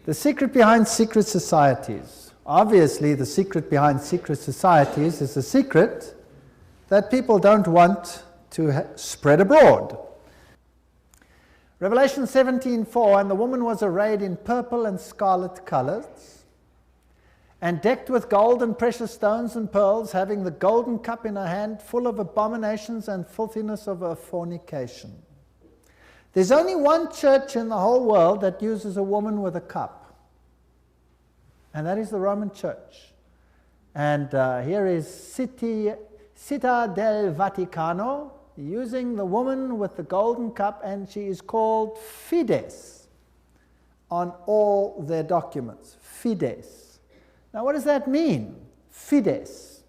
The secret behind secret societies. Obviously, the secret behind secret societies is a secret that people don't want to spread abroad. Revelation 17:4, and the woman was arrayed in purple and scarlet colors, and decked with gold and precious stones and pearls, having the golden cup in her hand, full of abominations and filthiness of her fornication. There's only one church in the whole world that uses a woman with a cup, and that is the Roman Church. And here is Città del Vaticano, using the woman with the golden cup, and she is called Fides on all their documents. Fides. Now, what does that mean? Fides.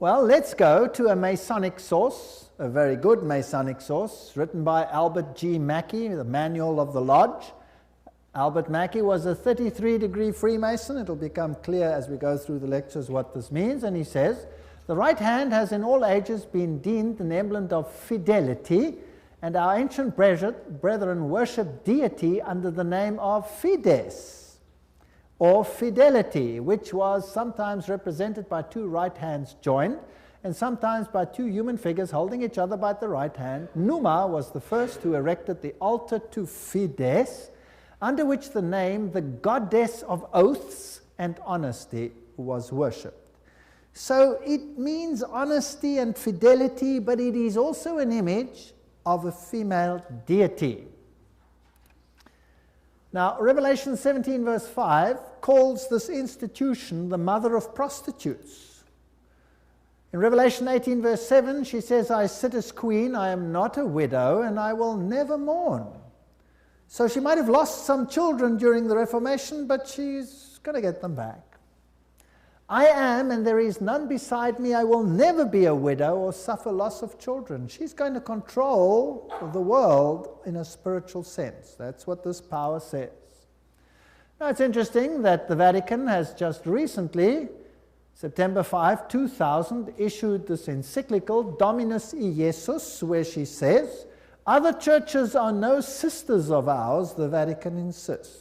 Well, let's go to a Masonic source, a very good Masonic source, written by Albert G. Mackey, the Manual of the Lodge. Albert Mackey was a 33-degree Freemason. It'll become clear as we go through the lectures what this means. And he says, the right hand has in all ages been deemed an emblem of fidelity, and our ancient brethren worshipped deity under the name of Fides, or fidelity, which was sometimes represented by two right hands joined, and sometimes by two human figures holding each other by the right hand. Numa was the first who erected the altar to Fides, under which the name, the goddess of oaths and honesty, was worshipped. So it means honesty and fidelity, but it is also an image of a female deity. Now, Revelation 17 verse 5 calls this institution the mother of prostitutes. In Revelation 18 verse 7, she says, I sit as queen, I am not a widow, and I will never mourn. So she might have lost some children during the Reformation, but she's going to get them back. I am, and there is none beside me. I will never be a widow or suffer loss of children. She's going to control the world in a spiritual sense. That's what this power says. Now, it's interesting that the Vatican has just recently, September 5, 2000, issued this encyclical, Dominus Iesus, where she says, other churches are no sisters of ours, the Vatican insists.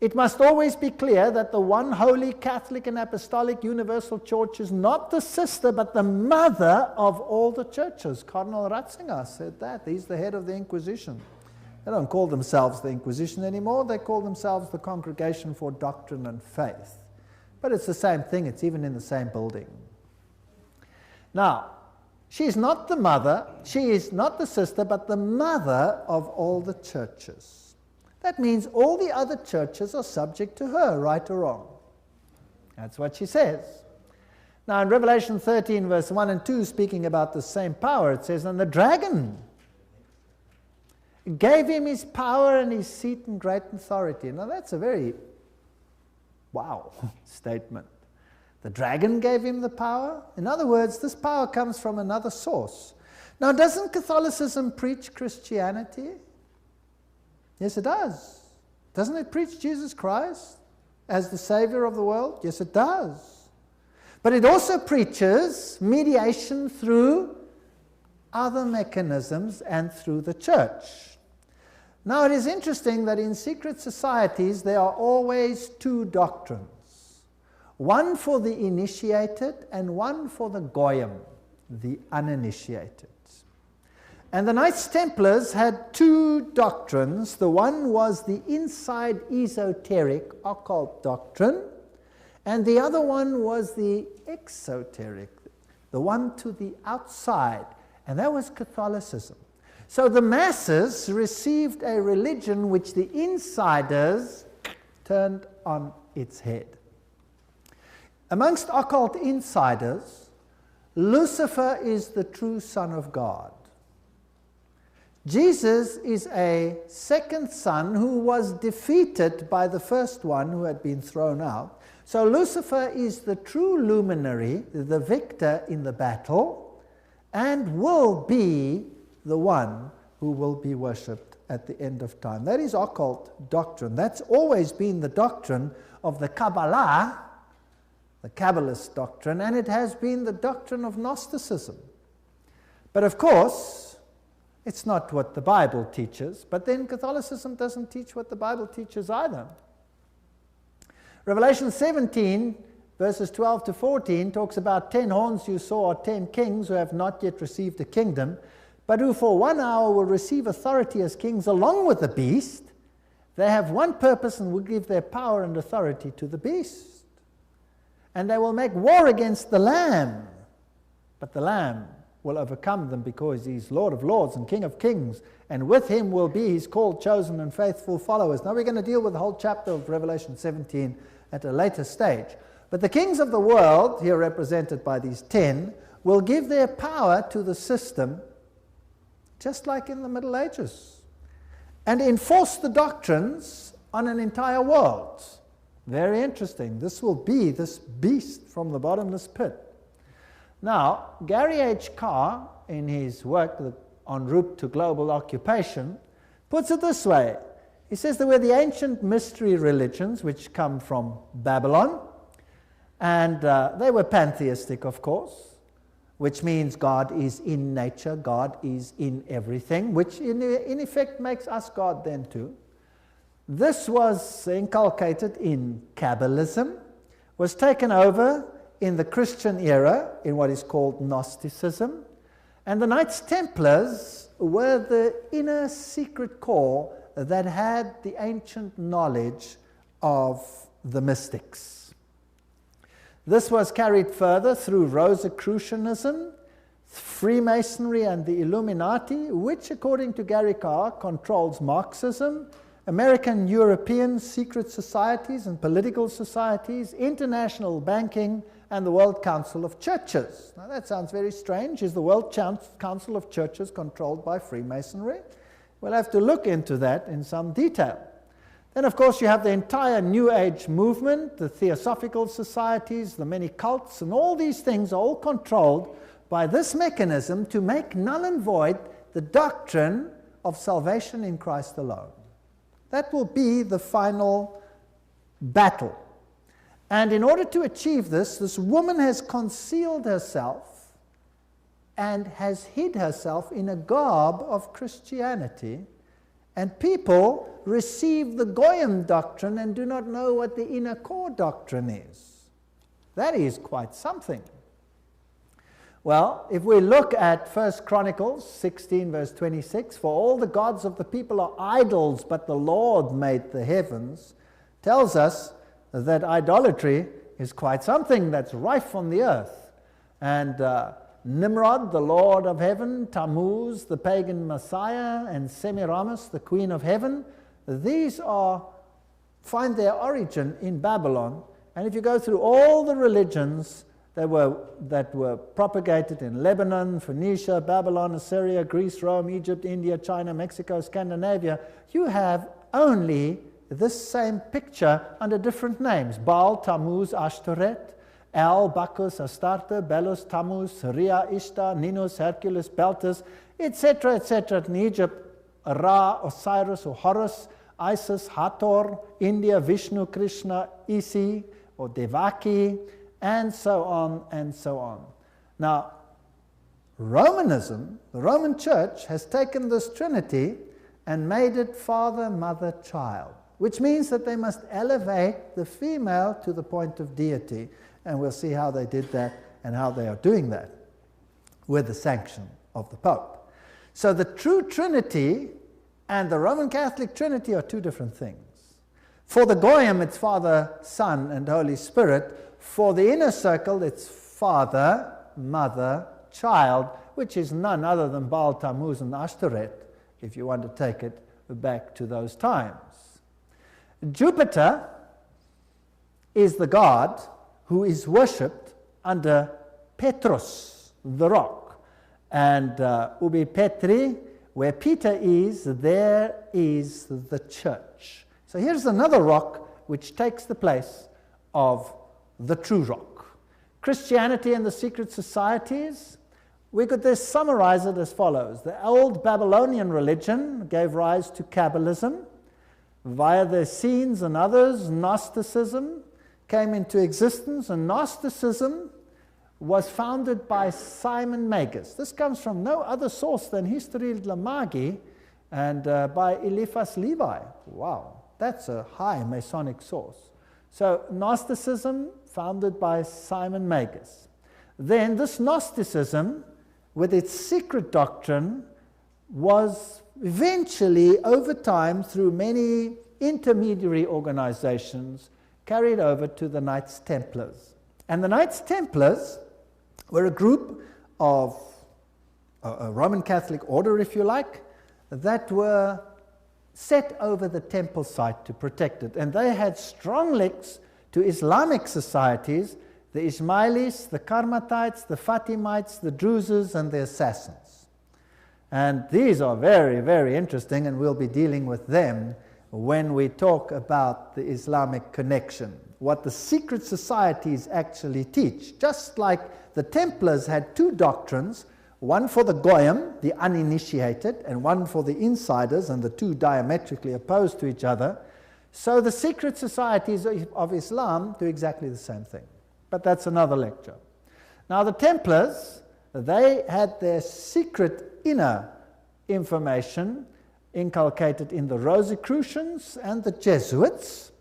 It must always be clear that the one holy Catholic and Apostolic Universal Church is not the sister, but the mother of all the churches. Cardinal Ratzinger said that. He's the head of the Inquisition. They don't call themselves the Inquisition anymore. They call themselves the Congregation for Doctrine and Faith. But it's the same thing. It's even in the same building. Now, she is not the mother, she is not the sister, but the mother of all the churches. That means all the other churches are subject to her, right or wrong. That's what she says. Now in Revelation 13 verse 1 and 2, speaking about the same power, it says, and the dragon gave him his power and his seat and great authority. Now that's a very wow statement. The dragon gave him the power. In other words, this power comes from another source. Now, doesn't Catholicism preach Christianity? Yes, it does. Doesn't it preach Jesus Christ as the Savior of the world? Yes, it does. But it also preaches mediation through other mechanisms and through the church. Now, it is interesting that in secret societies there are always two doctrines. One for the initiated and one for the goyim, the uninitiated. And the Knights Templars had two doctrines. The one was the inside esoteric occult doctrine, and the other one was the exoteric, the one to the outside, and that was Catholicism. So the masses received a religion which the insiders turned on its head. Amongst occult insiders, Lucifer is the true Son of God. Jesus is a second son who was defeated by the first one who had been thrown out. So Lucifer is the true luminary, the victor in the battle, and will be the one who will be worshipped at the end of time. That is occult doctrine. That's always been the doctrine of the Kabbalah, the Kabbalist doctrine, and it has been the doctrine of Gnosticism. But of course, It's not what the Bible teaches, but then Catholicism doesn't teach what the Bible teaches either. Revelation 17, verses 12 to 14, talks about 10 horns you saw are 10 kings who have not yet received a kingdom, but who for 1 hour will receive authority as kings along with the beast. They have one purpose and will give their power and authority to the beast. And they will make war against the Lamb, but the Lamb will overcome them because he's Lord of lords and King of kings, and with him will be his called, chosen, and faithful followers. Now we're going to deal with the whole chapter of Revelation 17 at a later stage. But the kings of the world, here represented by these 10, will give their power to the system, just like in the Middle Ages, and enforce the doctrines on an entire world. Very interesting. This will be this beast from the bottomless pit. Now, Gary H. Carr, in his work En route to global occupation, puts it this way. He says there were the ancient mystery religions which come from Babylon, and they were pantheistic, of course, which means God is in nature, God is in everything, which in effect makes us God then too. This was inculcated in Kabbalism, was taken over in the Christian era in what is called Gnosticism, and the Knights Templars were the inner secret core that had the ancient knowledge of the mystics. This was carried further through Rosicrucianism, Freemasonry, and the Illuminati, which, according to Gary Carr, controls Marxism, American European secret societies and political societies, international banking, and the World Council of Churches. Now that sounds very strange. Is the World Council of Churches controlled by Freemasonry? We'll have to look into that in some detail. Then, of course, you have the entire New Age movement, the Theosophical societies, the many cults, and all these things are all controlled by this mechanism to make null and void the doctrine of salvation in Christ alone. That will be the final battle. And in order to achieve this, this woman has concealed herself and has hid herself in a garb of Christianity, and people receive the Goyim doctrine and do not know what the inner core doctrine is. That is quite something. Well, if we look at 1 Chronicles 16, verse 26, for all the gods of the people are idols, but the Lord made the heavens, tells us that idolatry is quite something that's rife on the earth. And Nimrod, the Lord of heaven, Tammuz, the pagan Messiah, and Semiramis, the Queen of heaven, these find their origin in Babylon. And if you go through all the religions that were propagated in Lebanon, Phoenicia, Babylon, Assyria, Greece, Rome, Egypt, India, China, Mexico, Scandinavia, you have only this same picture under different names: Baal, Tammuz, Ashtoreth, El, Bacchus, Astarte, Belus, Tammuz, Rhea, Ishtar, Ninus, Hercules, Beltis, etc., etc. In Egypt, Ra, Osiris or Horus, Isis, Hathor, India, Vishnu, Krishna, Isi or Devaki, and so on and so on. Now, Romanism, the Roman Church, has taken this Trinity and made it Father, Mother, Child, which means that they must elevate the female to the point of deity. And we'll see how they did that and how they are doing that with the sanction of the Pope. So the true Trinity and the Roman Catholic Trinity are two different things. For the Goyim, it's Father, Son, and Holy Spirit. For the inner circle, it's Father, Mother, Child, which is none other than Baal, Tammuz, and Ashtoreth, if you want to take it back to those times. Jupiter is the god who is worshipped under Petrus, the rock. And Ubi Petri, where Peter is, there is the church. So here's another rock which takes the place of the true rock. Christianity and the secret societies, we could just summarize it as follows. The old Babylonian religion gave rise to Kabbalism. Via the Essenes and others, Gnosticism came into existence, and Gnosticism was founded by Simon Magus. This comes from no other source than History Lamagi and by Eliphas Levi. Wow, that's a high Masonic source. So Gnosticism, founded by Simon Magus. Then this Gnosticism, with its secret doctrine, was eventually, over time, through many intermediary organizations, carried over to the Knights Templars. And the Knights Templars were a group of a Roman Catholic order, if you like, that were set over the temple site to protect it. And they had strong links to Islamic societies, the Ismailis, the Karmatites, the Fatimites, the Druzes, and the Assassins. And these are very, very interesting, and we'll be dealing with them when we talk about the Islamic connection, what the secret societies actually teach. Just like the Templars had two doctrines, one for the Goyim, the uninitiated, and one for the insiders, and the two diametrically opposed to each other, so the secret societies of Islam do exactly the same thing. But that's another lecture. Now the Templars, they had their secret inner information inculcated in the Rosicrucians and the Jesuits.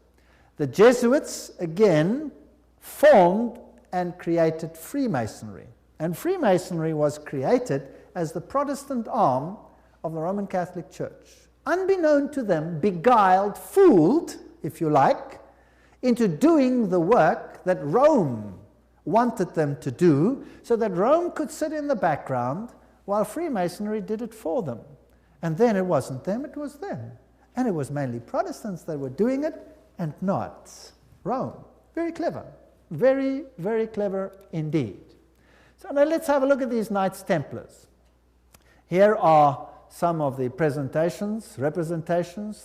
The Jesuits, again, formed and created Freemasonry. And Freemasonry was created as the Protestant arm of the Roman Catholic Church. Unbeknown to them, beguiled, fooled, if you like, into doing the work that Rome wanted them to do, so that Rome could sit in the background while Freemasonry did it for them. And then it wasn't them, it was them. And it was mainly Protestants that were doing it, and not Rome. Very clever. Very, very clever indeed. So now let's have a look at these Knights Templars. Here are some of the representations.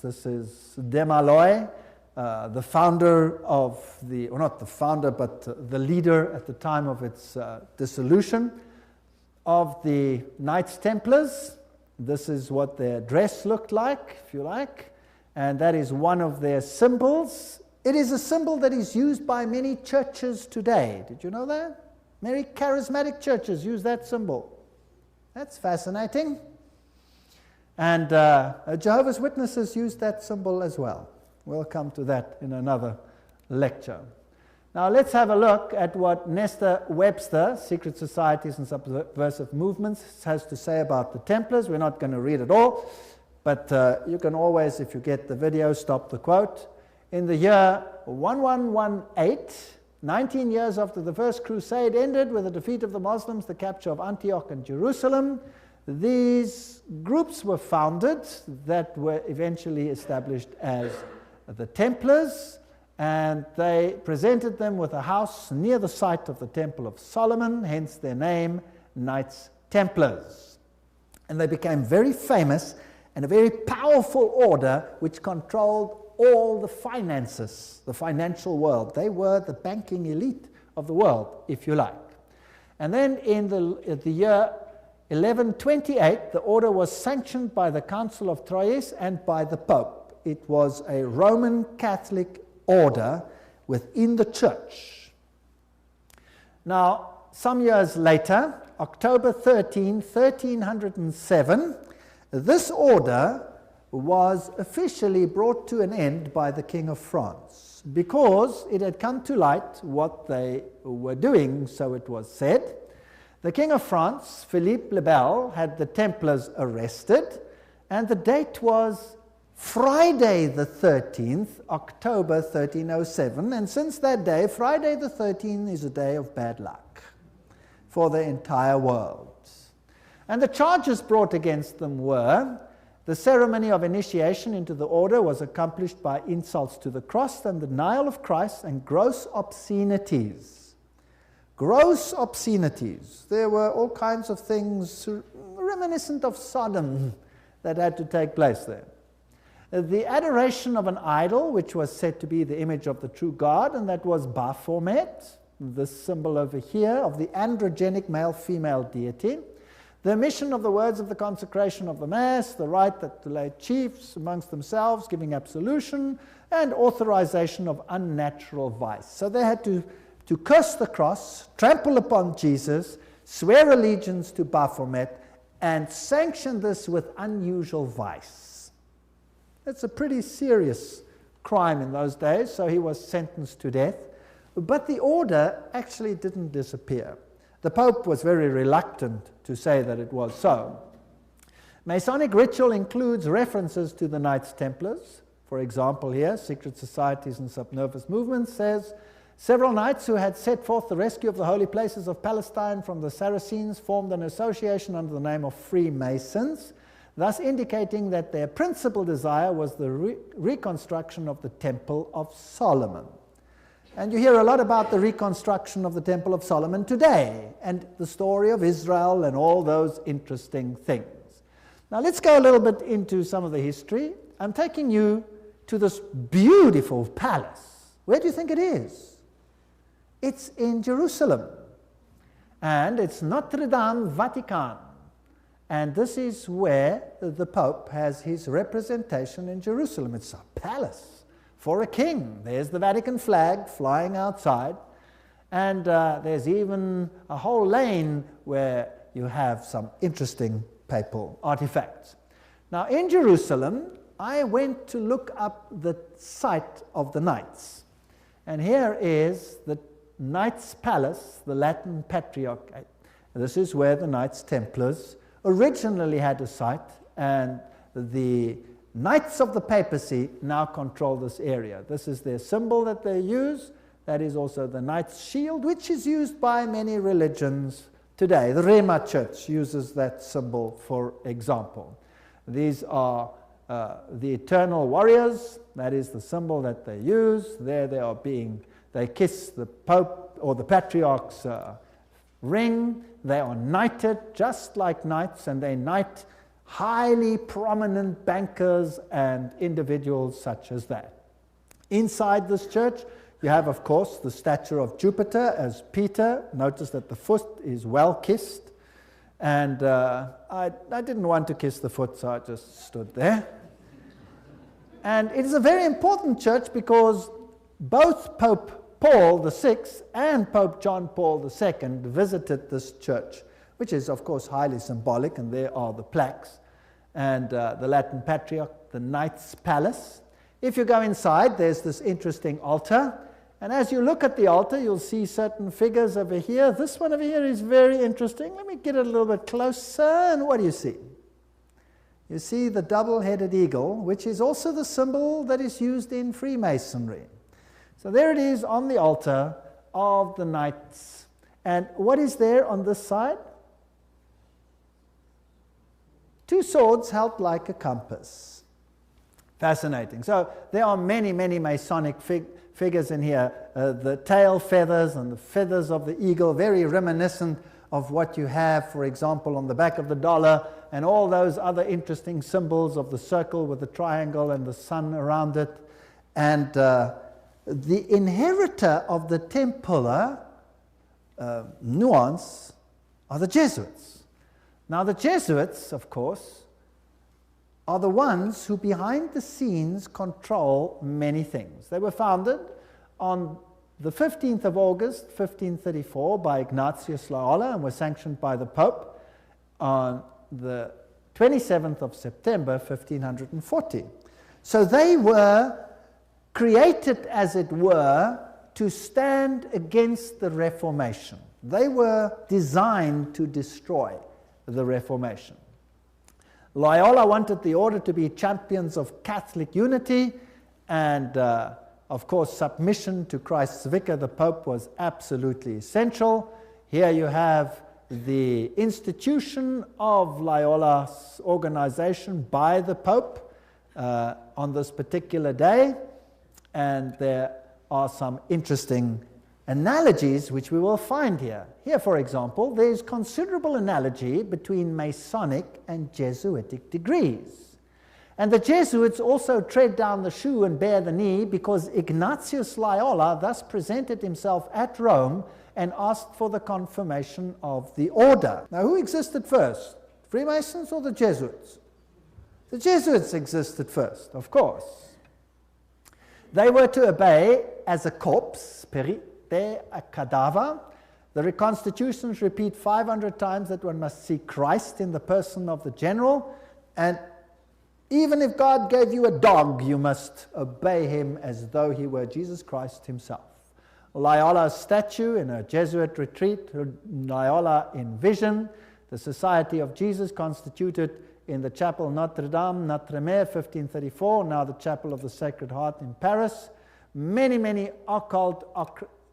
This is Desmaloy, the founder of the, or not the founder, but the leader at the time of its dissolution of the Knights Templars. This is what their dress looked like, if you like, and that is one of their symbols. It is a symbol that is used by many churches today. Did you know that? Many charismatic churches use that symbol. That's fascinating. And Jehovah's Witnesses use that symbol as well. We'll come to that in another lecture. Now let's have a look at what Nestor Webster, Secret Societies and Subversive Movements, has to say about the Templars. We're not going to read it all, but you can always, if you get the video, stop the quote. In the year 1118, 19 years after the First Crusade ended with the defeat of the Muslims, the capture of Antioch and Jerusalem, these groups were founded that were eventually established as the Templars, and they presented them with a house near the site of the Temple of Solomon, hence their name, Knights Templars. And they became very famous and a very powerful order which controlled all the finances, the financial world. They were the banking elite of the world, if you like. And then in the year 1128, the order was sanctioned by the Council of Troyes and by the Pope. It was a Roman Catholic order within the church. Now, some years later, October 13, 1307, this order was officially brought to an end by the King of France because it had come to light what they were doing, so it was said. The King of France, Philippe le Bel, had the Templars arrested, and the date was Friday the 13th, October 1307, and since that day, Friday the 13th is a day of bad luck for the entire world. And the charges brought against them were: the ceremony of initiation into the order was accomplished by insults to the cross and the denial of Christ and gross obscenities. Gross obscenities. There were all kinds of things reminiscent of Sodom that had to take place there. The adoration of an idol, which was said to be the image of the true God, and that was Baphomet, this symbol over here of the androgenic male-female deity. The omission of the words of the consecration of the Mass, the right that the lay chiefs amongst themselves giving absolution, and authorization of unnatural vice. So they had to to curse the cross, trample upon Jesus, swear allegiance to Baphomet, and sanction this with unusual vice. That's a pretty serious crime in those days, so he was sentenced to death. But the order actually didn't disappear. The Pope was very reluctant to say that it was so. Masonic ritual includes references to the Knights Templars. For example, here, Secret Societies and Subnervous Movements says, several knights who had set forth the rescue of the holy places of Palestine from the Saracens formed an association under the name of Freemasons, thus indicating that their principal desire was the reconstruction of the Temple of Solomon. And you hear a lot about the reconstruction of the Temple of Solomon today, and the story of Israel and all those interesting things. Now let's go a little bit into some of the history. I'm taking you to this beautiful palace. Where do you think it is? It's in Jerusalem. And it's Notre Dame Vatican. And this is where the Pope has his representation in Jerusalem. It's a palace for a king. There's the Vatican flag flying outside. And there's even a whole lane where you have some interesting papal artifacts. Now in Jerusalem, I went to look up the site of the Knights. And here is the Knights Palace, the Latin Patriarchate. This is where the Knights Templars originally had a site, and the Knights of the Papacy now control this area. This is their symbol that they use. That is also the Knight's shield, which is used by many religions today. The Rema Church uses that symbol, for example. These are the eternal warriors. That is the symbol that they use. There they are they kiss the Pope or the Patriarch's ring. They are knighted just like knights, and they knight highly prominent bankers and individuals such as that. Inside this church, you have, of course, the statue of Jupiter as Peter. Notice that the foot is well kissed. And I didn't want to kiss the foot, so I just stood there. And it is a very important church because both Pope Paul VI and Pope John Paul II visited this church, which is, of course, highly symbolic, and there are the plaques. And the Latin Patriarch, the Knights Palace. If you go inside, there's this interesting altar. And as you look at the altar, you'll see certain figures over here. This one over here is very interesting. Let me get it a little bit closer. And what do you see? You see the double-headed eagle, which is also the symbol that is used in Freemasonry. So there it is on the altar of the Knights. And what is there on this side? Two swords held like a compass. Fascinating. So there are many, many Masonic figures in here. The tail feathers and the feathers of the eagle, very reminiscent of what you have, for example, on the back of the dollar, and all those other interesting symbols of the circle with the triangle and the sun around it. And the inheritor of the Templar nuance are the Jesuits. Now the Jesuits, of course, are the ones who behind the scenes control many things. They were founded on the 15th of August, 1534 by Ignatius Loyola and were sanctioned by the Pope on the 27th of September, 1540. So they were created, as it were, to stand against the Reformation. They were designed to destroy the Reformation. Loyola wanted the order to be champions of Catholic unity, and of course submission to Christ's vicar, the Pope, was absolutely essential. Here you have the institution of Loyola's organization by the Pope on this particular day, and there are some interesting analogies which we will find here. Here, for example, there is considerable analogy between Masonic and Jesuitic degrees. And the Jesuits also tread down the shoe and bear the knee because Ignatius Loyola thus presented himself at Rome and asked for the confirmation of the order. Now, who existed first? Freemasons or the Jesuits? The Jesuits existed first, of course. They were to obey as a corps, there a cadaver. The reconstitutions repeat 500 times that one must see Christ in the person of the general, and even if God gave you a dog, you must obey him as though he were Jesus Christ himself. Loyola's statue in a Jesuit retreat, Loyola in vision, the Society of Jesus constituted in the Chapel Notre-Dame, Notre-Dame, 1534, now the Chapel of the Sacred Heart in Paris. Many, many occult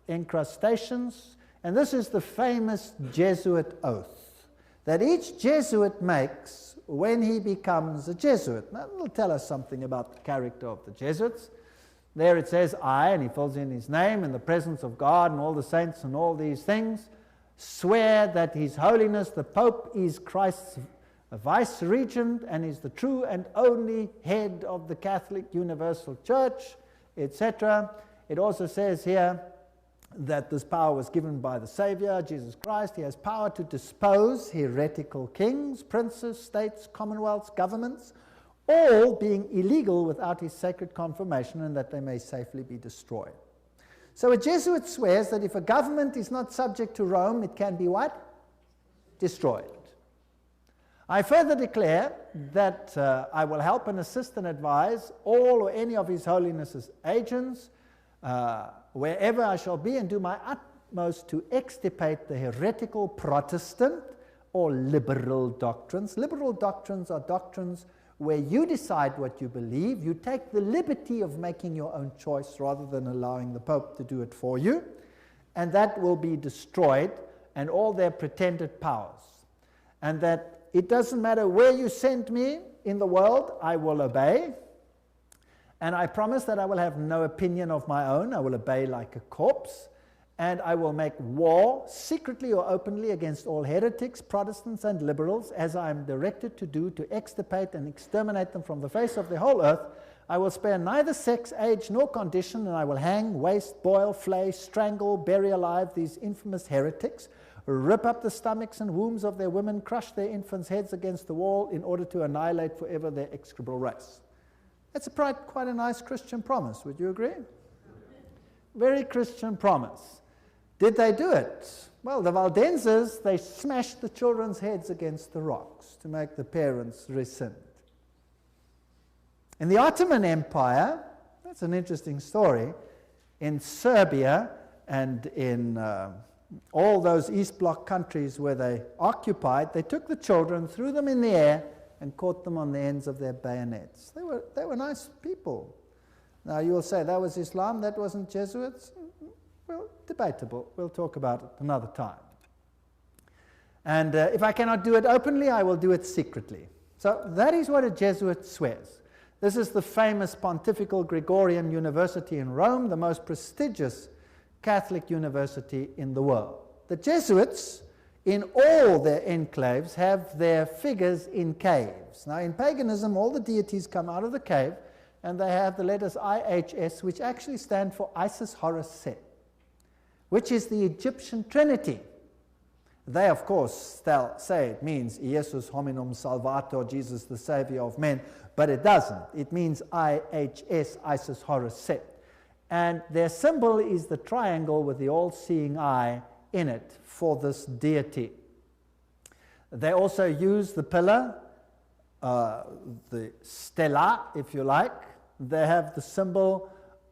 incrustations. And this is the famous Jesuit oath that each Jesuit makes when he becomes a Jesuit. Now, it'll tell us something about the character of the Jesuits. There it says, I, and he fills in his name, in the presence of God and all the saints and all these things, swear that His Holiness the Pope is Christ's vice-regent and is the true and only head of the Catholic Universal Church, etc. It also says here that this power was given by the Savior, Jesus Christ. He has power to dispose heretical kings, princes, states, commonwealths, governments, all being illegal without his sacred confirmation, and that they may safely be destroyed. So a Jesuit swears that if a government is not subject to Rome, it can be what? Destroyed. I further declare that I will help and assist and advise all or any of His Holiness's agents wherever I shall be, and do my utmost to extirpate the heretical Protestant or liberal doctrines. Liberal doctrines are doctrines where you decide what you believe. You take the liberty of making your own choice rather than allowing the Pope to do it for you. And that will be destroyed, and all their pretended powers. And that it doesn't matter where you send me in the world, I will obey. And I promise that I will have no opinion of my own. I will obey like a corpse. And I will make war, secretly or openly, against all heretics, Protestants, and liberals, as I am directed to do, to extirpate and exterminate them from the face of the whole earth. I will spare neither sex, age, nor condition, and I will hang, waste, boil, flay, strangle, bury alive these infamous heretics, rip up the stomachs and wombs of their women, crush their infants' heads against the wall in order to annihilate forever their execrable race. That's quite a nice Christian promise, would you agree? Very Christian promise. Did they do it? Well, the Valdenses, they smashed the children's heads against the rocks to make the parents rescind. In the Ottoman Empire, that's an interesting story, in Serbia and in all those East Bloc countries where they occupied, they took the children, threw them in the air, and caught them on the ends of their bayonets. They were nice people. Now you will say, that was Islam, that wasn't Jesuits? Well, debatable. We'll talk about it another time. And if I cannot do it openly, I will do it secretly. So that is what a Jesuit swears. This is the famous Pontifical Gregorian University in Rome, the most prestigious Catholic university in the world. The Jesuits, in all their enclaves, have their figures in caves. Now, in paganism, all the deities come out of the cave, and they have the letters IHS, which actually stand for Isis, Horus, Set, which is the Egyptian Trinity. They, of course, say it means Iesus hominum salvator, Jesus the Savior of men, but it doesn't. It means IHS, Isis, Horus, Set. And their symbol is the triangle with the all-seeing eye in it for this deity. They also use the pillar, the stela, if you like. They have the symbol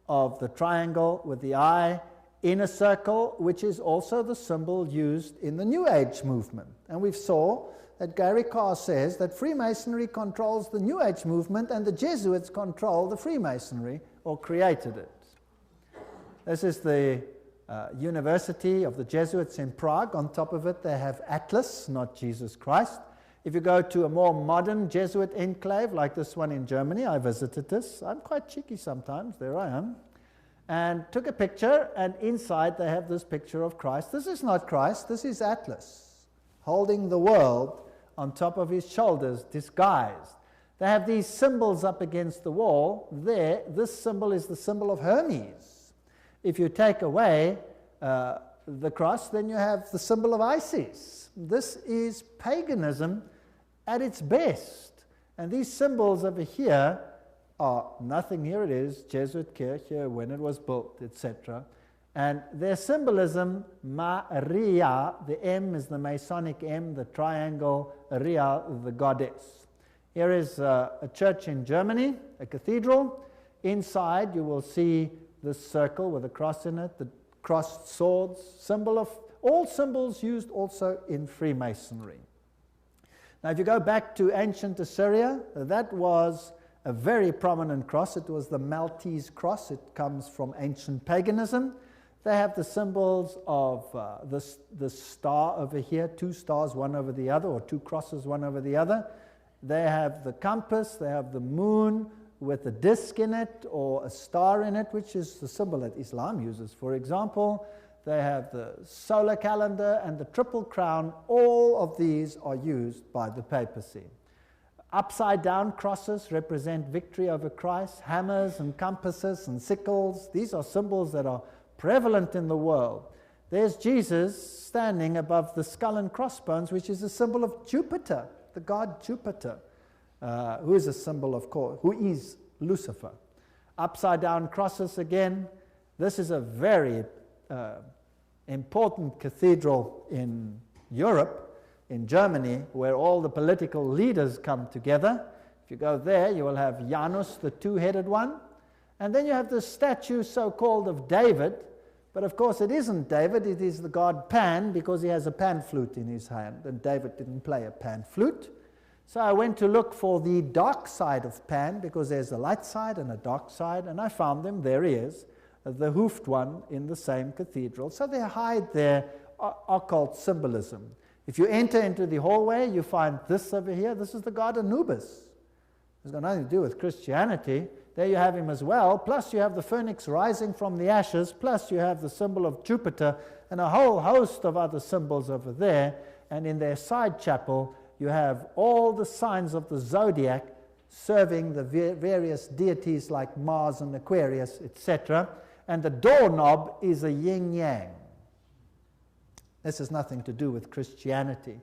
of the triangle with the eye in a circle, which is also the symbol used in the New Age movement. And we saw that Gary Carr says that Freemasonry controls the New Age movement and the Jesuits control the Freemasonry, or created it. This is the University of the Jesuits in Prague. On top of it, they have Atlas, not Jesus Christ. If you go to a more modern Jesuit enclave, like this one in Germany, I visited this. I'm quite cheeky sometimes. There I am. And took a picture, and inside they have this picture of Christ. This is not Christ, this is Atlas, holding the world on top of his shoulders, disguised. They have these symbols up against the wall. There, this symbol is the symbol of Hermes. If you take away the cross, then you have the symbol of Isis. This is paganism at its best. And these symbols over here are nothing. Here it is, Jesuit Kirche, when it was built, etc. And their symbolism, Maria, the M is the Masonic M, the triangle, Ria, the goddess. Here is a church in Germany, a cathedral. Inside you will see this circle with a cross in it, the crossed swords, symbol of all symbols used also in Freemasonry. Now if you go back to ancient Assyria, that was a very prominent cross. It was the Maltese cross. It comes from ancient paganism. They have the symbols of the star over here, 2 stars, one over the other, or 2 crosses, one over the other. They have the compass, they have the moon with a disc in it, or a star in it, which is the symbol that Islam uses, for example. They have the solar calendar and the triple crown. All of these are used by the papacy. Upside down crosses represent victory over Christ. Hammers and compasses and sickles, these are symbols that are prevalent in the world. There's Jesus standing above the skull and crossbones, which is a symbol of Jupiter, the god Jupiter, who is a symbol, of course, who is Lucifer. Upside down crosses again. This is a very important cathedral in Europe, in Germany, where all the political leaders come together. If you go there, you will have Janus, the 2-headed one. And then you have the statue, so-called, of David. But of course it isn't David, it is the god Pan, because he has a pan flute in his hand, and David didn't play a pan flute. So I went to look for the dark side of Pan, because there's a light side and a dark side, and I found them. There he is, the hoofed one in the same cathedral. So they hide their occult symbolism. If you enter into the hallway, you find this over here. This is the god Anubis. It's got nothing to do with Christianity. There you have him as well, plus you have the phoenix rising from the ashes, plus you have the symbol of Jupiter, and a whole host of other symbols over there. And in their side chapel, you have all the signs of the zodiac serving the various deities like Mars and Aquarius, etc. And the doorknob is a yin-yang. This has nothing to do with Christianity.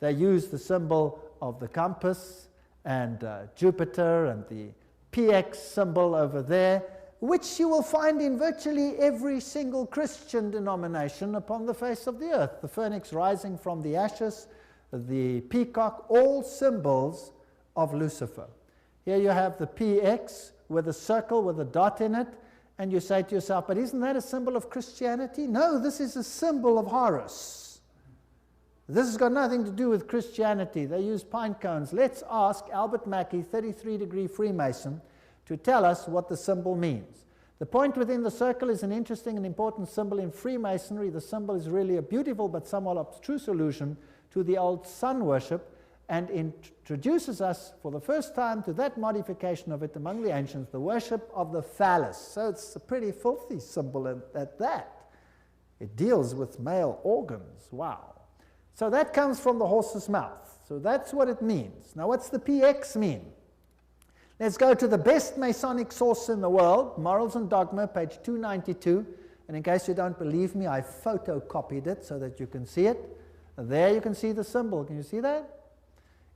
They use the symbol of the compass and Jupiter and the PX symbol over there, which you will find in virtually every single Christian denomination upon the face of the earth. The phoenix rising from the ashes, the peacock, all symbols of Lucifer. Here you have the PX with a circle with a dot in it, and you say to yourself, but isn't that a symbol of Christianity? No, this is a symbol of Horus. This has got nothing to do with Christianity. They use pine cones. Let's ask Albert Mackey, 33-degree Freemason, to tell us what the symbol means. The point within the circle is an interesting and important symbol in Freemasonry. The symbol is really a beautiful but somewhat abstruse allusion to the old sun worship, and introduces us for the first time to that modification of it among the ancients, the worship of the phallus. So it's a pretty filthy symbol at that. It deals with male organs. Wow. So that comes from the horse's mouth. So that's what it means. Now what's the PX mean? Let's go to the best Masonic source in the world, Morals and Dogma, page 292. And in case you don't believe me, I photocopied it so that you can see it. There you can see the symbol. Can you see that?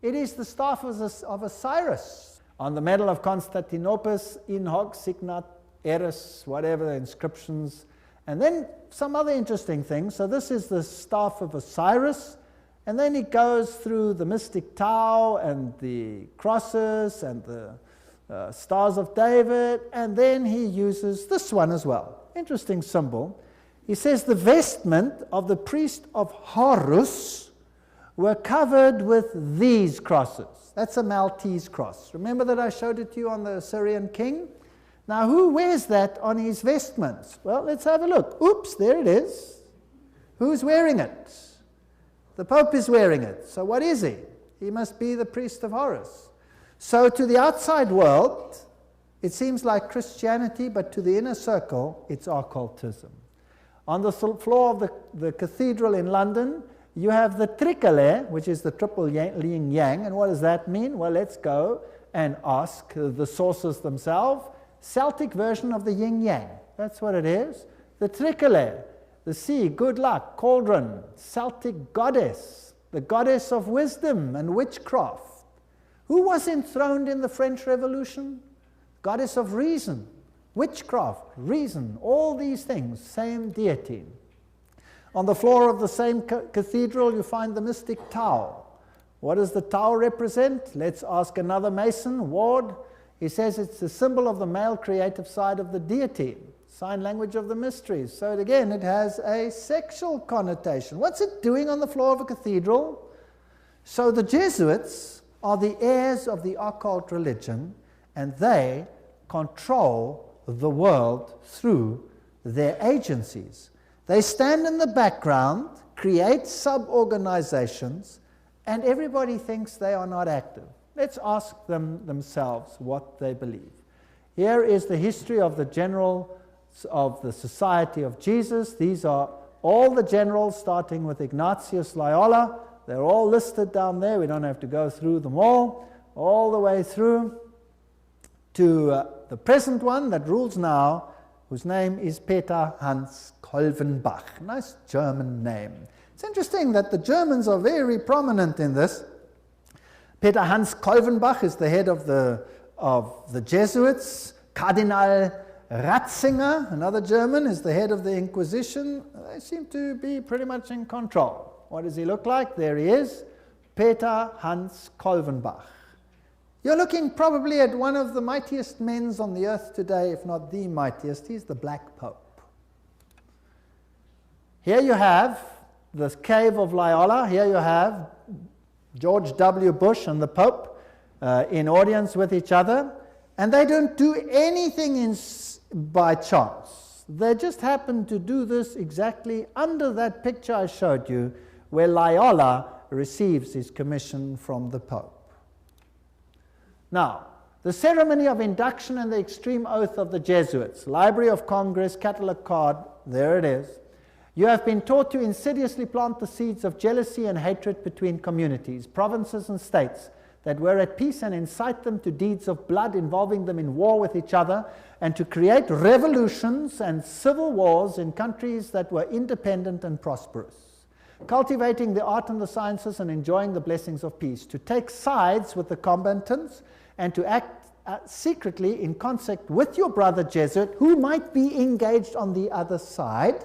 It is the staff of Osiris. On the medal of Constantinople, in hoc signat eris, whatever the inscriptions. And then some other interesting things. So this is the staff of Osiris, and then it goes through the mystic Tau and the crosses and the stars of David, and then he uses this one as well. Interesting symbol. He says the vestment of the priest of Horus were covered with these crosses. That's a Maltese cross. Remember that I showed it to you on the Assyrian king? Now, who wears that on his vestments? Well, let's have a look. Oops, there it is. Who's wearing it? The Pope is wearing it. So what is he? He must be the priest of Horus. So to the outside world, it seems like Christianity, but to the inner circle, it's occultism. On the floor of the cathedral in London, you have the tricolour, which is the triple yin-yang. And what does that mean? Well, let's go and ask the sources themselves. Celtic version of the yin-yang. That's what it is. The tricolour, the sea, good luck, cauldron, Celtic goddess, the goddess of wisdom and witchcraft. Who was enthroned in the French Revolution? Goddess of reason. witchcraft, reason, all these things, same deity. On the floor of the same cathedral, you find the mystic Tau. What does the Tau represent? Let's ask another Mason, Ward. He says it's the symbol of the male creative side of the deity, sign language of the mysteries. So again, it has a sexual connotation. What's it doing on the floor of a cathedral? So the Jesuits are the heirs of the occult religion, and they control the world through their agencies. They stand in the background, create sub-organizations, and everybody thinks they are not active. Let's ask them themselves what they believe. Here is the history of the generals of the Society of Jesus. These are all the generals, starting with Ignatius Loyola. They're all listed down there. We don't have to go through them all the way through to the present one that rules now, whose name is Peter Hans Kolvenbach. Nice German name. It's interesting that the Germans are very prominent in this. Peter Hans Kolvenbach is the head of the Jesuits. Cardinal Ratzinger, another German, is the head of the Inquisition. They seem to be pretty much in control. What does he look like? There he is, Peter Hans Kolvenbach. You're looking probably at one of the mightiest men on the earth today, if not the mightiest. He's the Black Pope. Here you have the cave of Loyola. Here you have George W. Bush and the Pope in audience with each other. And they don't do anything by chance. They just happen to do this exactly under that picture I showed you, where Loyola receives his commission from the Pope. Now, the ceremony of induction and the extreme oath of the Jesuits, Library of Congress, catalog card, there it is. You have been taught to insidiously plant the seeds of jealousy and hatred between communities, provinces and states that were at peace, and incite them to deeds of blood, involving them in war with each other, and to create revolutions and civil wars in countries that were independent and prosperous, cultivating the art and the sciences and enjoying the blessings of peace, to take sides with the combatants and to act secretly in concert with your brother Jesuit, who might be engaged on the other side,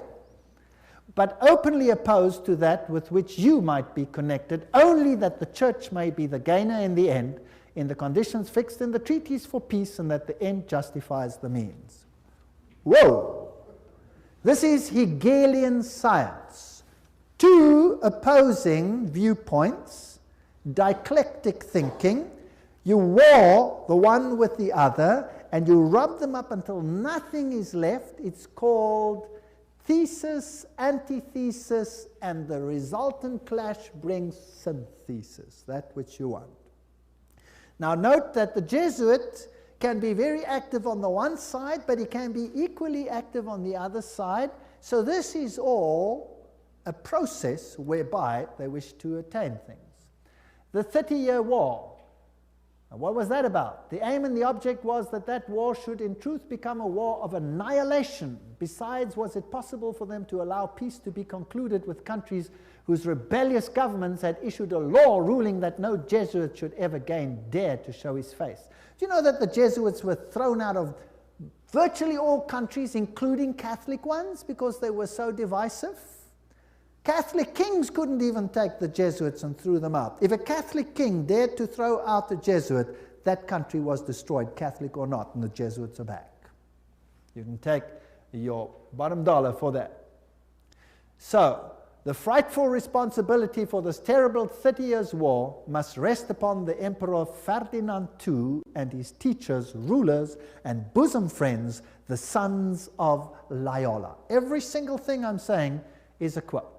but openly opposed to that with which you might be connected, only that the church may be the gainer in the end, in the conditions fixed in the treaties for peace, and that the end justifies the means. Whoa! This is Hegelian science. Two opposing viewpoints, dialectic thinking. You war the one with the other, and you rub them up until nothing is left. It's called thesis, antithesis, and the resultant clash brings synthesis, that which you want. Now note that the Jesuit can be very active on the one side, but he can be equally active on the other side. So this is all a process whereby they wish to attain things. The 30-year War. And what was that about? The aim and the object was that that war should in truth become a war of annihilation. Besides, was it possible for them to allow peace to be concluded with countries whose rebellious governments had issued a law ruling that no Jesuit should ever again dare to show his face? Do you know that the Jesuits were thrown out of virtually all countries, including Catholic ones, because they were so divisive? Catholic kings couldn't even take the Jesuits and threw them out. If a Catholic king dared to throw out a Jesuit, that country was destroyed, Catholic or not, and the Jesuits are back. You can take your bottom dollar for that. So, the frightful responsibility for this terrible 30 Years' War must rest upon the Emperor Ferdinand II and his teachers, rulers, and bosom friends, the sons of Loyola. Every single thing I'm saying is a quote.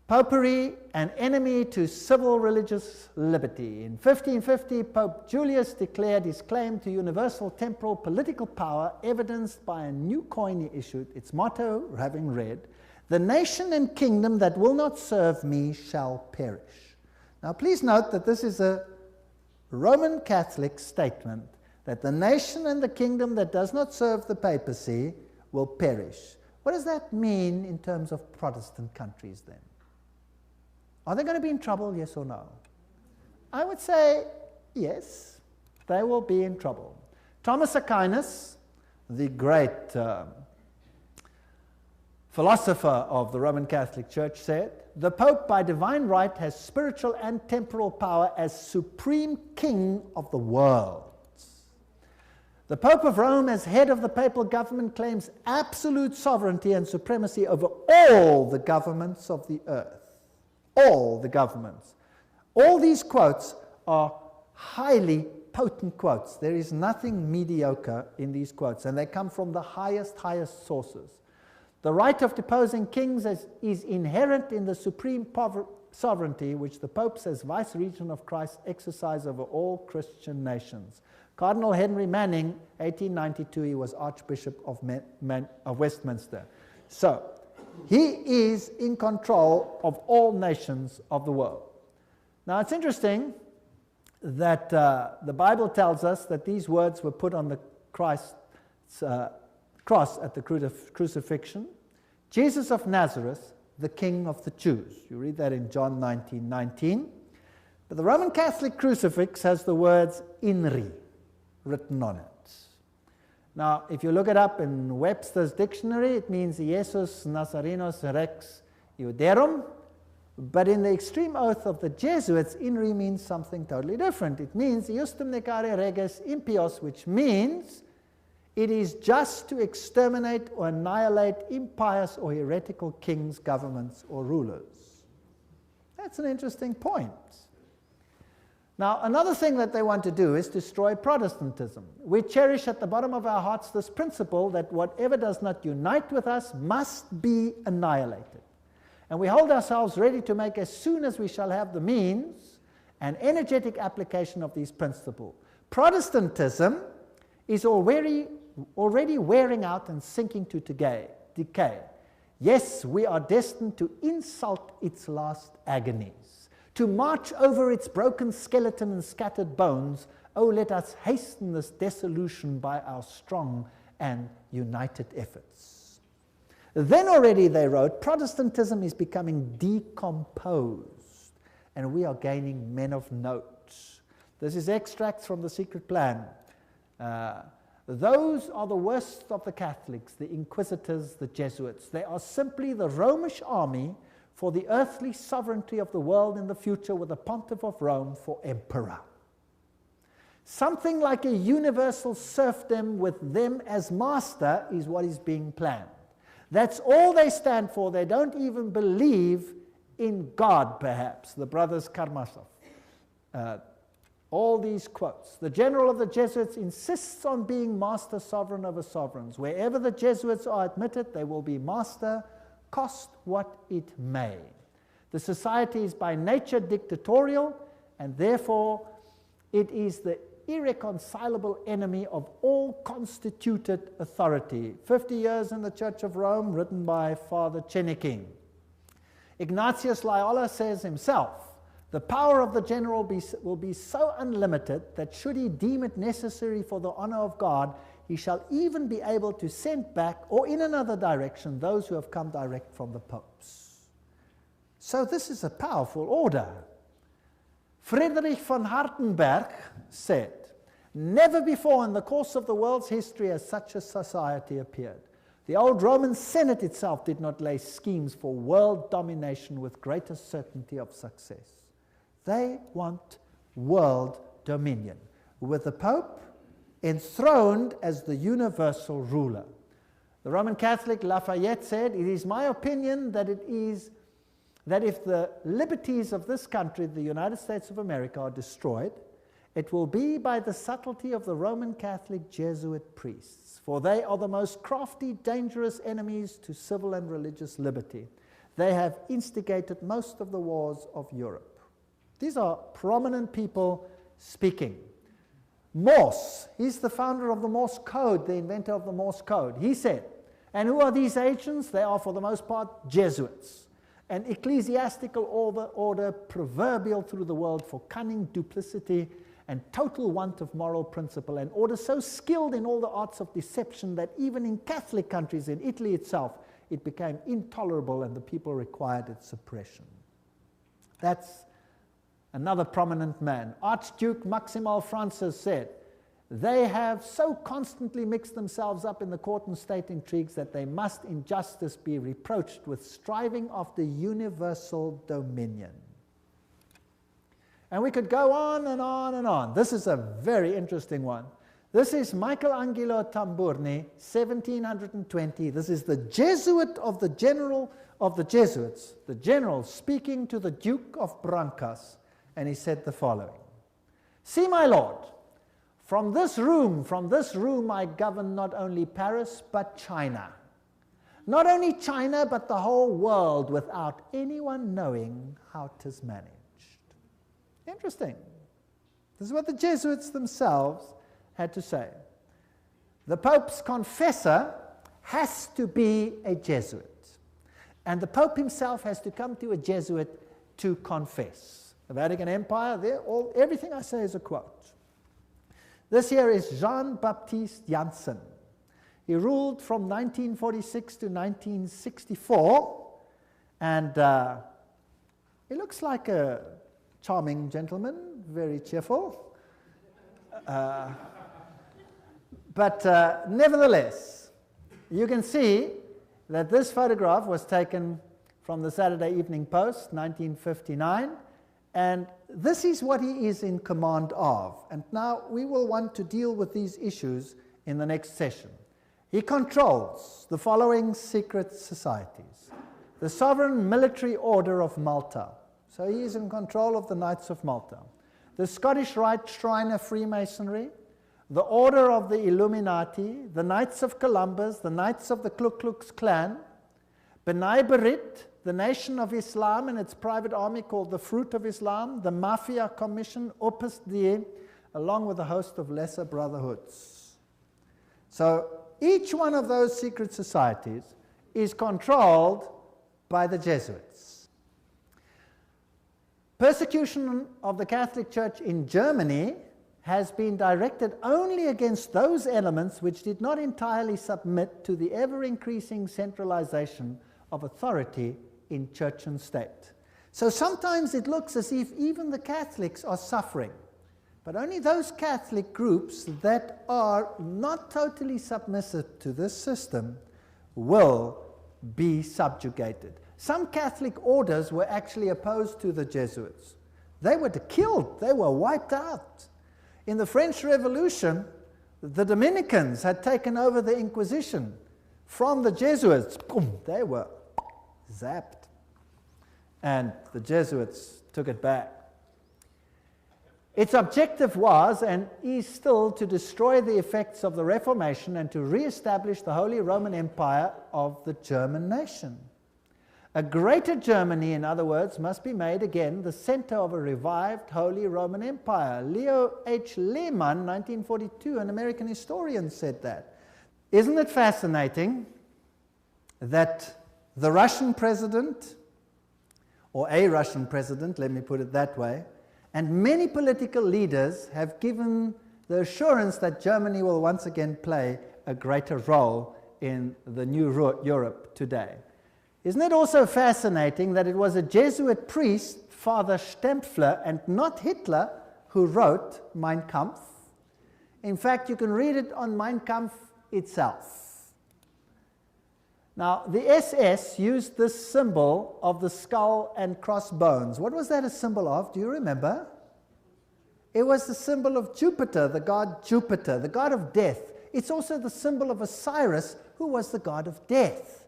Popery, an enemy to civil religious liberty. In 1550, Pope Julius declared his claim to universal temporal political power, evidenced by a new coin he issued, its motto having read, "The nation and kingdom that will not serve me shall perish." Now please note that this is a Roman Catholic statement, that the nation and the kingdom that does not serve the papacy will perish. What does that mean in terms of Protestant countries then? Are they going to be in trouble, yes or no? I would say yes, they will be in trouble. Thomas Aquinas, the great philosopher of the Roman Catholic Church, said, "The Pope by divine right has spiritual and temporal power as supreme king of the world. The Pope of Rome, as head of the papal government, claims absolute sovereignty and supremacy over all the governments of the earth." All the governments. All these quotes are highly potent quotes. There is nothing mediocre in these quotes, and they come from the highest sources. The right of deposing kings is inherent in the supreme sovereignty which the popes as vice-regent of Christ exercise over all Christian nations. Cardinal Henry Manning, 1892, he was Archbishop of Westminster. So, he is in control of all nations of the world. Now, it's interesting that the Bible tells us that these words were put on the Christ's cross at the crucifixion. Jesus of Nazareth, the King of the Jews. You read that in John 19:19. But the Roman Catholic crucifix has the words INRI written on it. Now, if you look it up in Webster's dictionary, it means Jesus Nazarenos Rex Iuderum. But in the extreme oath of the Jesuits, INRI means something totally different. It means Iustum necare reges impios, which means it is just to exterminate or annihilate impious or heretical kings, governments, or rulers. That's an interesting point. Now, another thing that they want to do is destroy Protestantism. We cherish at the bottom of our hearts this principle that whatever does not unite with us must be annihilated. And we hold ourselves ready to make, as soon as we shall have the means, an energetic application of these principles. Protestantism is already wearing out and sinking to decay. Yes, we are destined to insult its last agonies, to march over its broken skeleton and scattered bones. Oh, let us hasten this dissolution by our strong and united efforts. Then already, they wrote, Protestantism is becoming decomposed, and we are gaining men of note. This is extracts from The Secret Plan. Those are the worst of the Catholics, the Inquisitors, the Jesuits. They are simply the Romish army for the earthly sovereignty of the world in the future, with the Pontiff of Rome for emperor. Something like a universal serfdom with them as master is what is being planned. That's all they stand for. They don't even believe in God, perhaps, the brothers Karamazov. All these quotes. The general of the Jesuits insists on being master sovereign over sovereigns. Wherever the Jesuits are admitted, they will be master, cost what it may. The society is by nature dictatorial, and therefore it is the irreconcilable enemy of all constituted authority. 50 Years in the Church of Rome, written by Father Chenikin. Ignatius Loyola says himself, the power of the general will be so unlimited that should he deem it necessary for the honor of God, he shall even be able to send back, or in another direction, those who have come direct from the popes. So this is a powerful order. Friedrich von Hartenberg said, never before in the course of the world's history has such a society appeared. The old Roman Senate itself did not lay schemes for world domination with greater certainty of success. They want world dominion, with the Pope enthroned as the universal ruler. The Roman Catholic Lafayette said, it is my opinion that if the liberties of this country, the United States of America, are destroyed, it will be by the subtlety of the Roman Catholic Jesuit priests, for they are the most crafty, dangerous enemies to civil and religious liberty. They have instigated most of the wars of Europe. These are prominent people speaking. Morse, he's the founder of the Morse Code, the inventor of the Morse Code. He said, and who are these agents? They are for the most part Jesuits. An ecclesiastical order proverbial through the world for cunning, duplicity, and total want of moral principle, an order so skilled in all the arts of deception that even in Catholic countries, in Italy itself, it became intolerable and the people required its suppression. That's another prominent man. Archduke Maximal Francis said, They have so constantly mixed themselves up in the court and state intrigues that they must in justice be reproached with striving after universal dominion. And we could go on and on and on. This is a very interesting one. This is Michelangelo Tamburni, 1720. This is the Jesuit of the general of the Jesuits, the general speaking to the Duke of Brancas, and he said the following: "See, my lord, from this room I govern not only Paris but China. Not only China but the whole world without anyone knowing how 'tis managed." Interesting. This is what the Jesuits themselves had to say. The Pope's confessor has to be a Jesuit. And the Pope himself has to come to a Jesuit to confess. The Vatican Empire, everything I say is a quote. This here is Jean-Baptiste Janssen. He ruled from 1946 to 1964, and he looks like a charming gentleman, very cheerful. But nevertheless, you can see that this photograph was taken from the Saturday Evening Post, 1959, and this is what he is in command of. And now we will want to deal with these issues in the next session. He controls the following secret societies: the Sovereign Military Order of Malta. So he is in control of the Knights of Malta. The Scottish Rite Shrine of Freemasonry, the Order of the Illuminati, the Knights of Columbus, the Knights of the Ku Klux Klan, B'nai B'rith, the Nation of Islam and its private army called the Fruit of Islam, the Mafia Commission, Opus Dei, along with a host of lesser brotherhoods. So each one of those secret societies is controlled by the Jesuits. Persecution of the Catholic Church in Germany has been directed only against those elements which did not entirely submit to the ever-increasing centralization of authority in church and state. So sometimes it looks as if even the Catholics are suffering, but only those Catholic groups that are not totally submissive to this system will be subjugated. Some Catholic orders were actually opposed to the Jesuits. They were killed, they were wiped out. In the French Revolution, the Dominicans had taken over the Inquisition from the Jesuits. Boom, they were zapped. And the Jesuits took it back. Its objective was, and is still, to destroy the effects of the Reformation and to re-establish the Holy Roman Empire of the German nation. A greater Germany, in other words, must be made again the center of a revived Holy Roman Empire. Leo H. Lehman, 1942, an American historian, said that. Isn't it fascinating that the Russian president, or a Russian president, let me put it that way, and many political leaders have given the assurance that Germany will once again play a greater role in the new Europe today. Isn't it also fascinating that it was a Jesuit priest, Father Stempfler, and not Hitler, who wrote Mein Kampf? In fact, you can read it on Mein Kampf itself. Now, the SS used this symbol of the skull and crossbones. What was that a symbol of? Do you remember? It was the symbol of Jupiter, the god Jupiter, the god of death. It's also the symbol of Osiris, who was the god of death.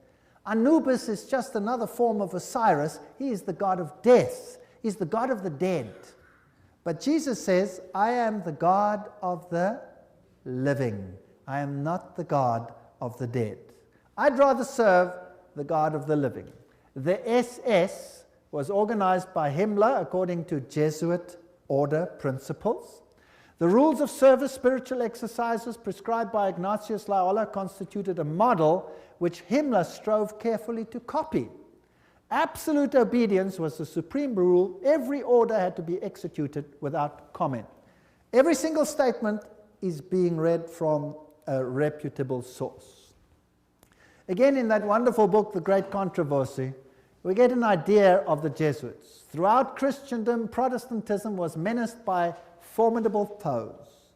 Anubis is just another form of Osiris. He is the god of death. He's the god of the dead. But Jesus says, I am the God of the living. I am not the God of the dead. I'd rather serve the God of the living. The SS was organized by Himmler according to Jesuit order principles. The rules of service, spiritual exercises prescribed by Ignatius Loyola constituted a model which Himmler strove carefully to copy. Absolute obedience was the supreme rule. Every order had to be executed without comment. Every single statement is being read from a reputable source. Again, in that wonderful book, The Great Controversy, we get an idea of the Jesuits. Throughout Christendom, Protestantism was menaced by formidable foes.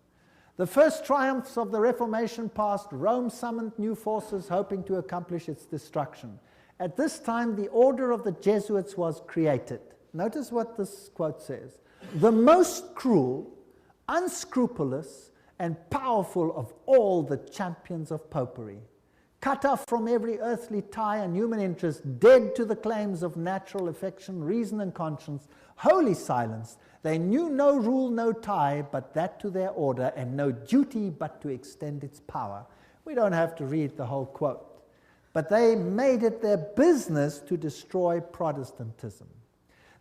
The first triumphs of the Reformation passed, Rome summoned new forces hoping to accomplish its destruction. At this time, the order of the Jesuits was created. Notice what this quote says. The most cruel, unscrupulous, and powerful of all the champions of popery. Cut off from every earthly tie and human interest, dead to the claims of natural affection, reason, and conscience, wholly silenced, they knew no rule, no tie, but that to their order, and no duty but to extend its power. We don't have to read the whole quote. But they made it their business to destroy Protestantism.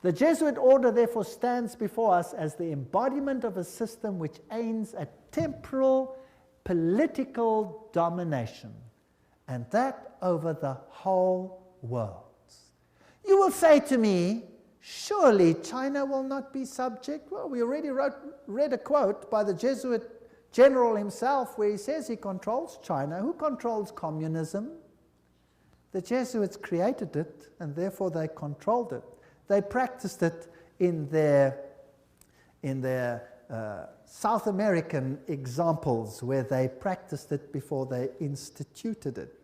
The Jesuit order, therefore, stands before us as the embodiment of a system which aims at temporal political domination, and that over the whole world. You will say to me, surely China will not be subject? Well, we already read a quote by the Jesuit general himself where he says he controls China. Who controls communism? The Jesuits created it, and therefore they controlled it. They practiced it in their South American examples where they practiced it before they instituted it.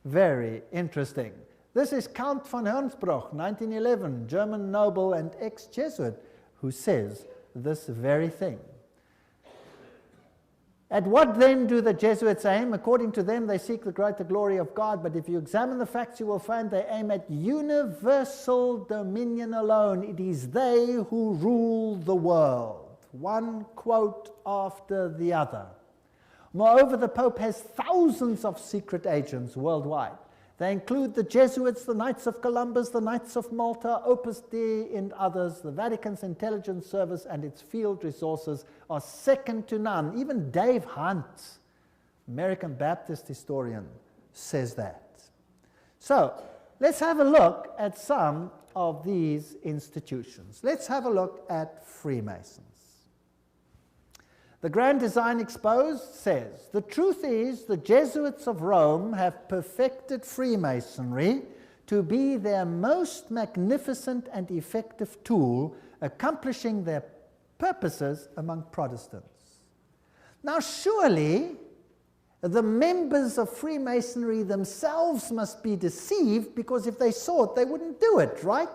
Very interesting. This is Count von Hernsbruch, 1911, German noble and ex-Jesuit, who says this very thing. At what then do the Jesuits aim? According to them, they seek the greater glory of God, but if you examine the facts, you will find they aim at universal dominion alone. It is they who rule the world. One quote after the other. Moreover, the Pope has thousands of secret agents worldwide. They include the Jesuits, the Knights of Columbus, the Knights of Malta, Opus Dei, and others. The Vatican's intelligence service and its field resources are second to none. Even Dave Hunt, American Baptist historian, says that. So, let's have a look at some of these institutions. Let's have a look at Freemasons. The Grand Design Exposed says, the truth is the Jesuits of Rome have perfected Freemasonry to be their most magnificent and effective tool, accomplishing their purposes among Protestants. Now surely the members of Freemasonry themselves must be deceived, because if they saw it, they wouldn't do it, right?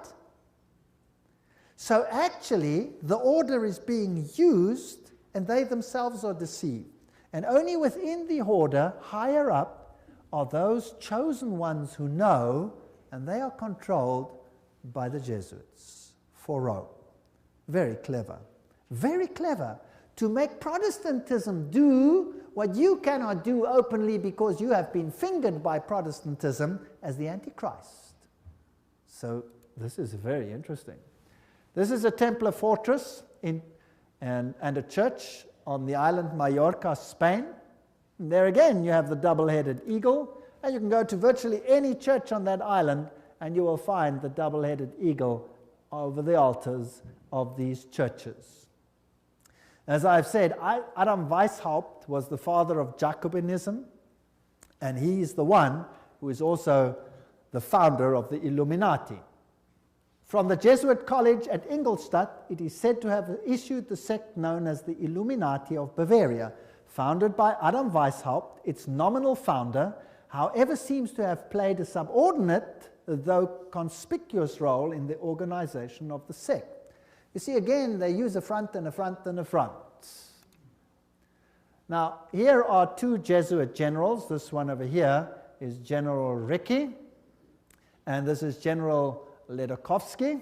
So actually, the order is being used and they themselves are deceived. And only within the order, higher up, are those chosen ones who know, and they are controlled by the Jesuits for Rome. Very clever. Very clever. To make Protestantism do what you cannot do openly because you have been fingered by Protestantism as the Antichrist. So this is very interesting. This is a Templar fortress and a church on the island Mallorca, Spain. And there again you have the double-headed eagle, and you can go to virtually any church on that island and you will find the double-headed eagle over the altars of these churches. As I've said, Adam Weishaupt was the father of Jacobinism, and he is the one who is also the founder of the Illuminati. From the Jesuit college at Ingolstadt, it is said to have issued the sect known as the Illuminati of Bavaria, founded by Adam Weishaupt. Its nominal founder, however, seems to have played a subordinate, though conspicuous, role in the organization of the sect. You see, again, they use a front and a front and a front. Now, here are two Jesuit generals. This one over here is General Ricci, and this is General Ledochowski.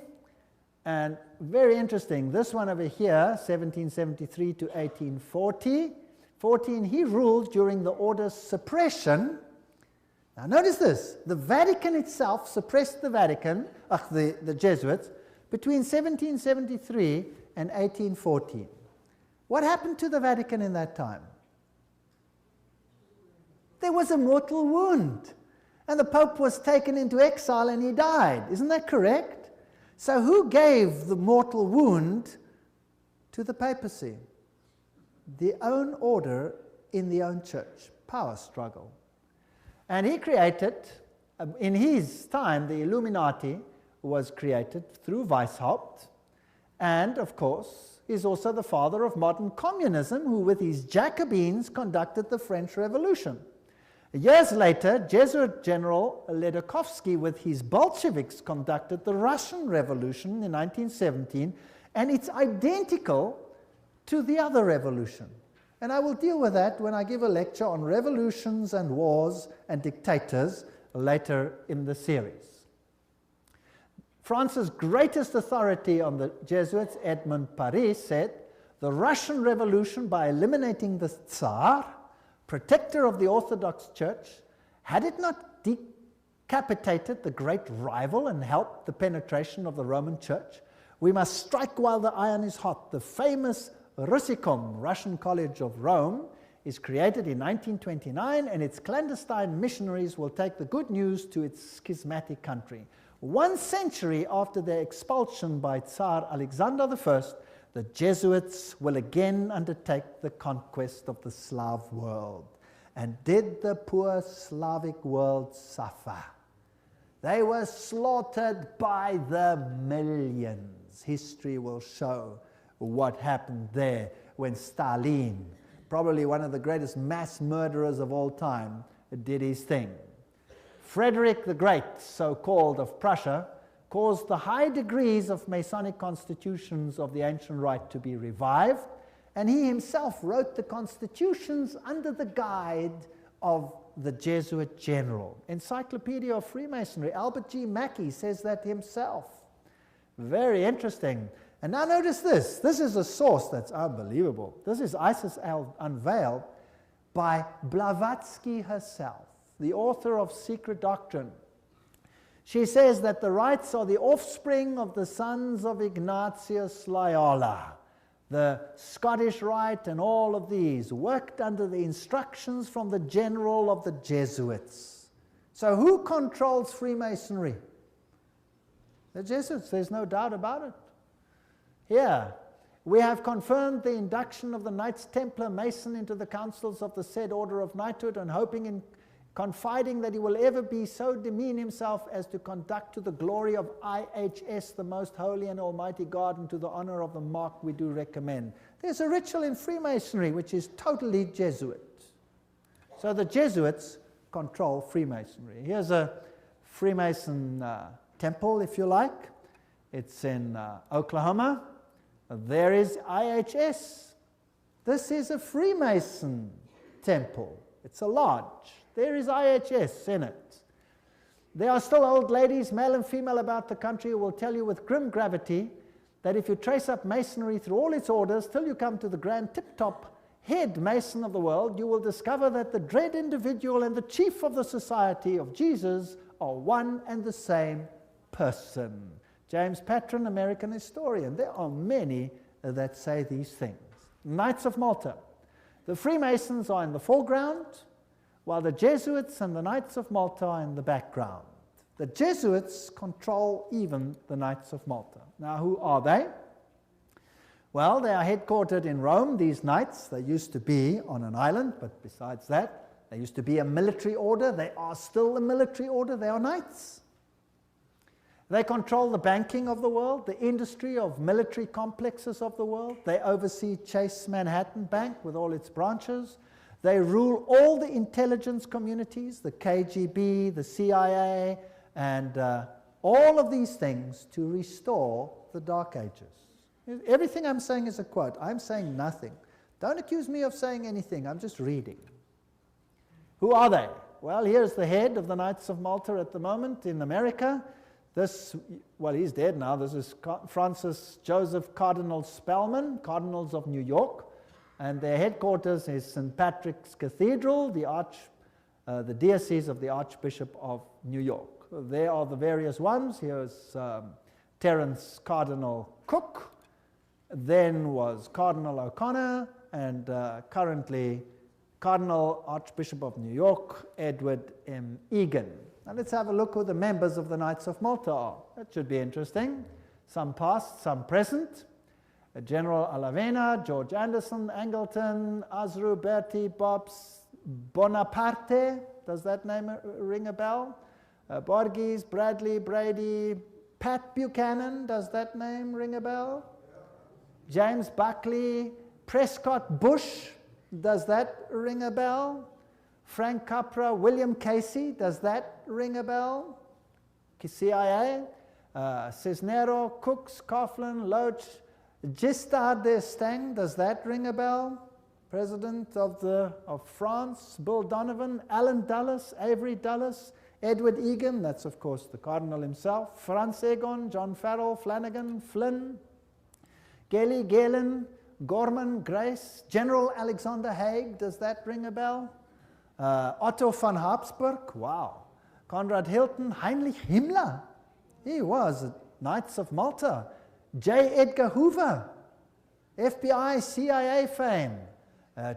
And very interesting, this one over here, 1773 to 1840, he ruled during the order's suppression. Now notice this, the Vatican itself suppressed the Jesuits, between 1773 and 1814. What happened to the Vatican in that time? There was a mortal wound, and the Pope was taken into exile and he died. Isn't that correct? So who gave the mortal wound to the papacy? The own order in the own church. Power struggle. And he created, in his time, the Illuminati was created through Weishaupt, and of course is also the father of modern communism, who with his Jacobins conducted the French Revolution. Years later, Jesuit General Ledochowski with his Bolsheviks conducted the Russian Revolution in 1917, and it's identical to the other revolution. And I will deal with that when I give a lecture on revolutions and wars and dictators later in the series. France's greatest authority on the Jesuits, Edmond Paris, said, "The Russian Revolution, by eliminating the Tsar, protector of the Orthodox Church, had it not decapitated the great rival and helped the penetration of the Roman Church, we must strike while the iron is hot." The famous Russicum, Russian College of Rome, is created in 1929, and its clandestine missionaries will take the good news to its schismatic country. 1 century after their expulsion by Tsar Alexander I, the Jesuits will again undertake the conquest of the Slav world. And did the poor Slavic world suffer? They were slaughtered by the millions. History will show what happened there when Stalin, probably one of the greatest mass murderers of all time, did his thing. Frederick the Great, so-called, of Prussia, caused the high degrees of Masonic constitutions of the ancient rite to be revived, and he himself wrote the constitutions under the guide of the Jesuit general. Encyclopedia of Freemasonry, Albert G. Mackey says that himself. Very interesting. And now notice this. This is a source that's unbelievable. This is Isis Unveiled by Blavatsky herself, the author of Secret Doctrine. She says that the rites are the offspring of the sons of Ignatius Loyola. The Scottish Rite and all of these worked under the instructions from the general of the Jesuits. So who controls Freemasonry? The Jesuits, there's no doubt about it. Here, we have confirmed the induction of the Knights Templar Mason into the councils of the said order of knighthood, and hoping in confiding that he will ever be so demean himself as to conduct to the glory of IHS, the most holy and almighty God, and to the honor of the mark we do recommend. There's a ritual in Freemasonry which is totally Jesuit. So the Jesuits control Freemasonry. Here's a Freemason temple, if you like. It's in Oklahoma. There is IHS. This is a Freemason temple. It's a lodge. There is IHS in it. There are still old ladies, male and female, about the country who will tell you with grim gravity that if you trace up Masonry through all its orders till you come to the grand tip-top head Mason of the world, you will discover that the dread individual and the chief of the Society of Jesus are one and the same person. James Patron, American historian. There are many that say these things. Knights of Malta. The Freemasons are in the foreground, while the Jesuits and the Knights of Malta are in the background. The Jesuits control even the Knights of Malta. Now, who are they? Well, they are headquartered in Rome, these knights. They used to be on an island, but besides that, they used to be a military order. They are still a military order. They are knights. They control the banking of the world, the industry of military complexes of the world. They oversee Chase Manhattan Bank with all its branches. They rule all the intelligence communities, the KGB, the CIA, and all of these things to restore the Dark Ages. Everything I'm saying is a quote. I'm saying nothing. Don't accuse me of saying anything. I'm just reading. Who are they? Well, here's the head of the Knights of Malta at the moment in America. This, well, he's dead now. This is Francis Joseph Cardinal Spellman, Cardinals of New York. And their headquarters is St. Patrick's Cathedral, the diocese of the Archbishop of New York. There are the various ones. Here's Terence Cardinal Cook, then was Cardinal O'Connor, and currently Cardinal Archbishop of New York, Edward M. Egan. Now let's have a look who the members of the Knights of Malta are. That should be interesting. Some past, some present. General Alavena, George Anderson, Angleton, Azru, Bertie, Bobs, Bonaparte. Does that name ring a bell? Borges, Bradley, Brady, Pat Buchanan. Does that name ring a bell? James Buckley, Prescott Bush, does that ring a bell? Frank Capra, William Casey, does that ring a bell? CIA, Cisnero, Cooks, Coughlin, Loach, Giscard d'Estaing, does that ring a bell? President of France, Bill Donovan, Alan Dulles, Avery Dulles, Edward Egan, that's of course the Cardinal himself, Franz Egon, John Farrell, Flanagan, Flynn, Gelly, Galen, Gorman, Grace, General Alexander Haig, does that ring a bell? Otto von Habsburg, wow. Conrad Hilton, Heinrich Himmler, he was at Knights of Malta. J. Edgar Hoover, FBI, CIA fame.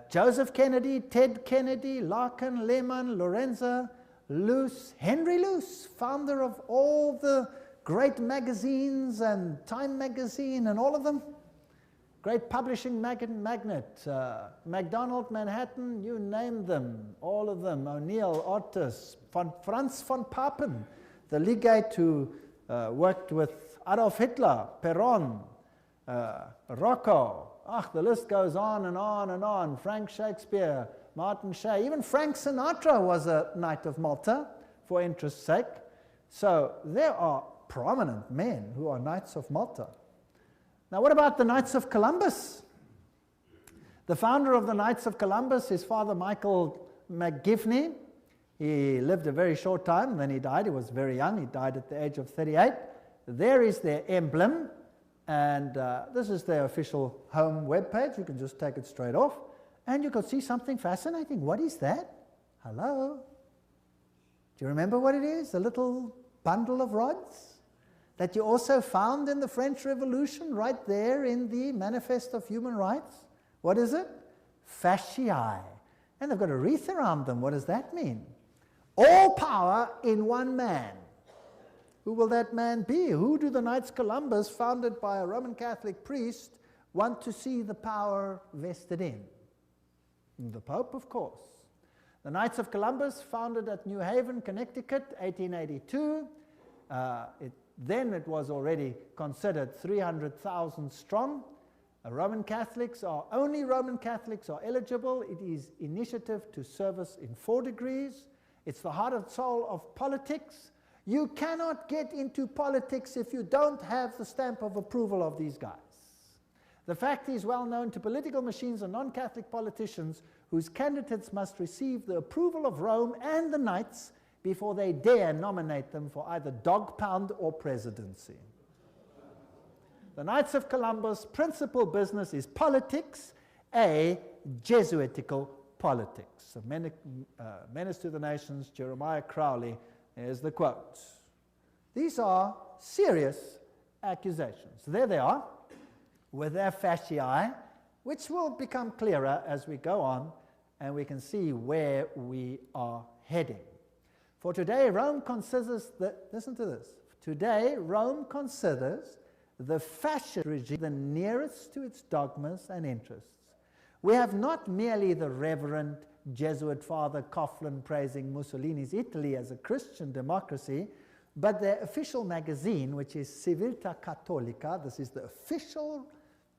Joseph Kennedy, Ted Kennedy, Larkin, Lehman, Lorenzo, Luce, Henry Luce, founder of all the great magazines and Time magazine and all of them. Great publishing magnate, MacDonald, Manhattan, you name them, all of them. O'Neill, Otis, Franz von Papen, the legate who worked with Adolf Hitler, Perón, Rocco. The list goes on and on and on. Frank Shakespeare, Martin Shea, even Frank Sinatra was a Knight of Malta for interest's sake. So there are prominent men who are Knights of Malta. Now what about the Knights of Columbus? The founder of the Knights of Columbus is Father Michael McGivney. He lived a very short time, and then he died. He was very young. He died at the age of 38. There is their emblem, and this is their official home webpage. You can just take it straight off, and you can see something fascinating. What is that? Hello? Do you remember what it is? A little bundle of rods that you also found in the French Revolution right there in the Manifest of Human Rights. What is it? Fasciae. And they've got a wreath around them. What does that mean? All power in one man. Who will that man be? Who do the Knights Columbus, founded by a Roman Catholic priest, want to see the power vested in? The Pope, of course. The Knights of Columbus, founded at New Haven, Connecticut, 1882. Then it was already considered 300,000 strong. Only Roman Catholics are eligible. It is initiative to service in 4 degrees. It's the heart and soul of politics. You cannot get into politics if you don't have the stamp of approval of these guys. The fact is well known to political machines and non-Catholic politicians whose candidates must receive the approval of Rome and the Knights before they dare nominate them for either dog pound or presidency. The Knights of Columbus' principal business is politics, a Jesuitical politics. Menace to the Nations, Jeremiah Crowley, is the quote. These are serious accusations. There they are, with their fasciae, which will become clearer as we go on, and we can see where we are heading. For today, Rome considers listen to this. Today, Rome considers the fascist regime the nearest to its dogmas and interests. We have not merely the Reverend Jesuit Father Coughlin praising Mussolini's Italy as a Christian democracy, but their official magazine, which is Civiltà Cattolica, this is the official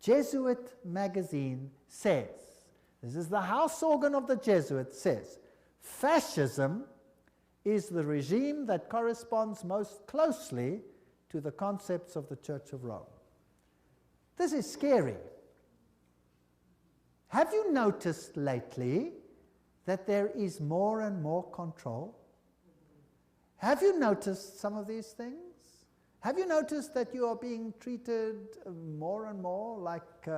Jesuit magazine, says, this is the house organ of the Jesuits, says, fascism is the regime that corresponds most closely to the concepts of the Church of Rome. This is scary. Have you noticed lately that there is more and more control? Have you noticed some of these things? Have you noticed that you are being treated more and more like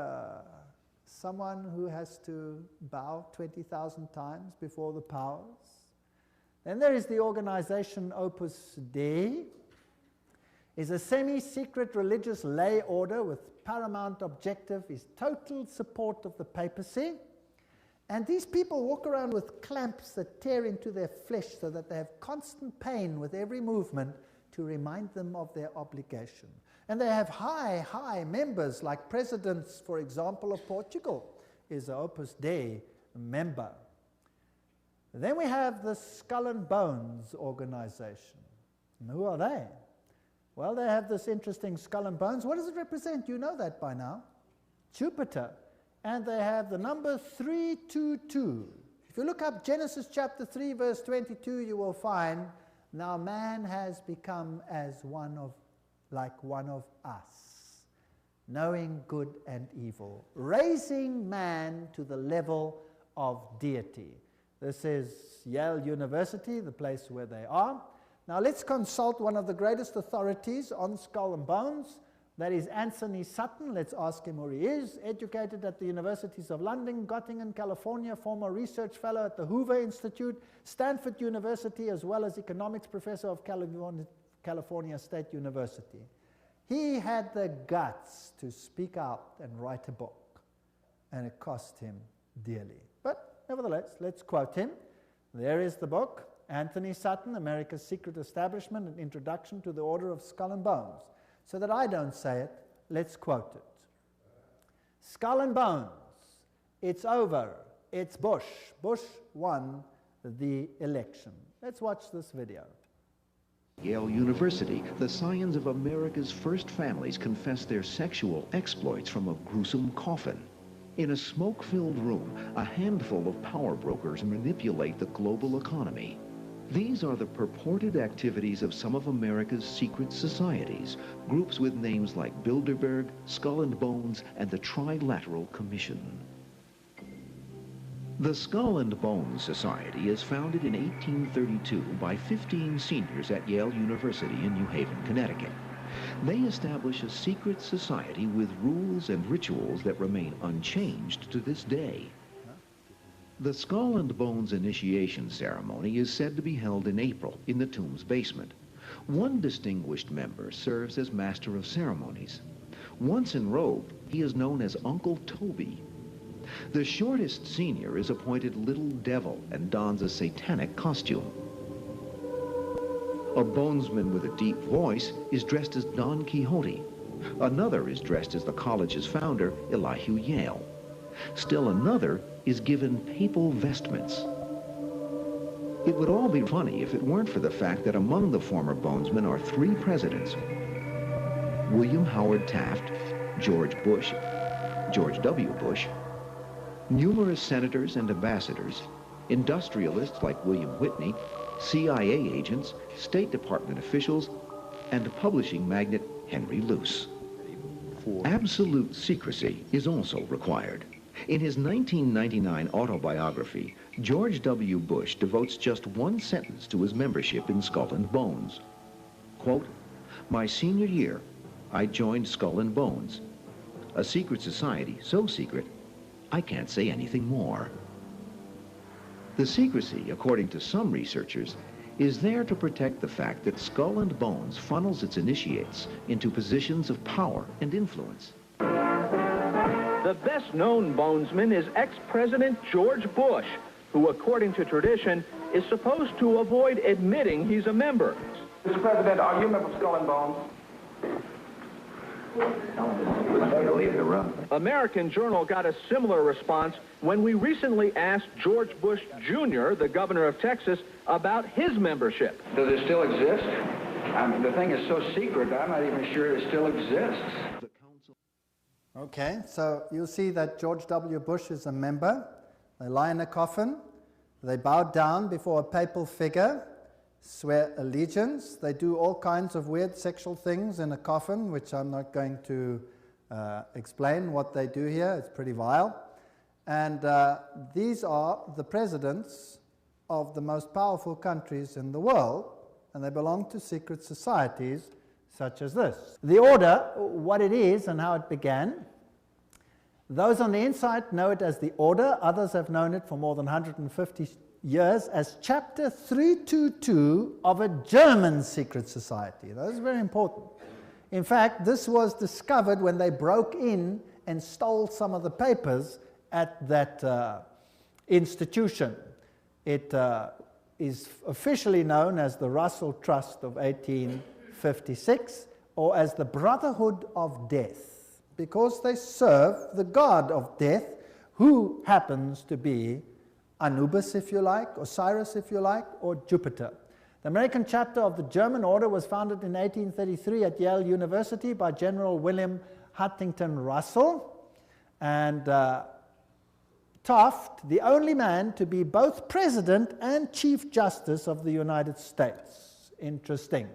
someone who has to bow 20,000 times before the powers? Then there is the organization Opus Dei. Is a semi-secret religious lay order with paramount objective is total support of the papacy. And these people walk around with clamps that tear into their flesh so that they have constant pain with every movement to remind them of their obligation. And they have high members, like presidents, for example, of Portugal is an Opus Dei member. Then we have the Skull and Bones organization. And who are they? Well, they have this interesting skull and bones. What does it represent? You know that by now. Jupiter, and they have the number 322. If you look up Genesis chapter 3 verse 22, you will find, now man has become as like one of us, knowing good and evil, raising man to the level of deity. This is Yale University, the place where they are. Now let's consult one of the greatest authorities on skull and bones. That is Anthony Sutton. Let's ask him who he is. Educated at the Universities of London, Göttingen, California, former research fellow at the Hoover Institute, Stanford University, as well as economics professor of California State University. He had the guts to speak out and write a book, and it cost him dearly. But nevertheless, let's quote him. There is the book, Anthony Sutton, America's Secret Establishment, an Introduction to the Order of Skull and Bones. So that I don't say it, let's quote it. Skull and Bones, it's over, it's Bush. Bush won the election. Let's watch this video. Yale University, the scions of America's first families confess their sexual exploits from a gruesome coffin. In a smoke-filled room, a handful of power brokers manipulate the global economy. These are the purported activities of some of America's secret societies, groups with names like Bilderberg, Skull and Bones, and the Trilateral Commission. The Skull and Bones Society is founded in 1832 by 15 seniors at Yale University in New Haven, Connecticut. They establish a secret society with rules and rituals that remain unchanged to this day. The Skull and Bones initiation ceremony is said to be held in April in the tomb's basement. One distinguished member serves as master of ceremonies. Once in robe, he is known as Uncle Toby. The shortest senior is appointed Little Devil and dons a satanic costume. A bonesman with a deep voice is dressed as Don Quixote. Another is dressed as the college's founder, Elihu Yale. Still another is given papal vestments. It would all be funny if it weren't for the fact that among the former bonesmen are 3 presidents: William Howard Taft, George Bush, George W. Bush, numerous senators and ambassadors, industrialists like William Whitney, CIA agents, State Department officials, and publishing magnate Henry Luce. Absolute secrecy is also required. In his 1999 autobiography, George W. Bush devotes just one sentence to his membership in Skull and Bones. Quote, "My senior year, I joined Skull and Bones, a secret society so secret, I can't say anything more." The secrecy, according to some researchers, is there to protect the fact that Skull and Bones funnels its initiates into positions of power and influence. The best-known bonesman is ex-President George Bush, who, according to tradition, is supposed to avoid admitting he's a member. Mr. President, are you a member of Skull and Bones? Leave the room. American Journal got a similar response when we recently asked George Bush Jr., the governor of Texas, about his membership. Does it still exist? The thing is so secret, I'm not even sure it still exists. Okay, so you'll see that George W. Bush is a member. They lie in a coffin. They bow down before a papal figure, swear allegiance. They do all kinds of weird sexual things in a coffin, which I'm not going to explain what they do here. It's pretty vile. And these are the presidents of the most powerful countries in the world, and they belong to secret societies such as this. The order, what it is and how it began. Those on the inside know it as the order. Others have known it for more than 150 years as Chapter 322 of a German secret society. That is very important. In fact, this was discovered when they broke in and stole some of the papers at that institution. It is officially known as the Russell Trust of 1856, or as the Brotherhood of Death, because they serve the god of death, who happens to be Anubis, if you like, Osiris, if you like, or Jupiter. The American chapter of the German order was founded in 1833 at Yale University by General William Huntington Russell. And Taft, the only man to be both President and Chief Justice of the United States. Interesting.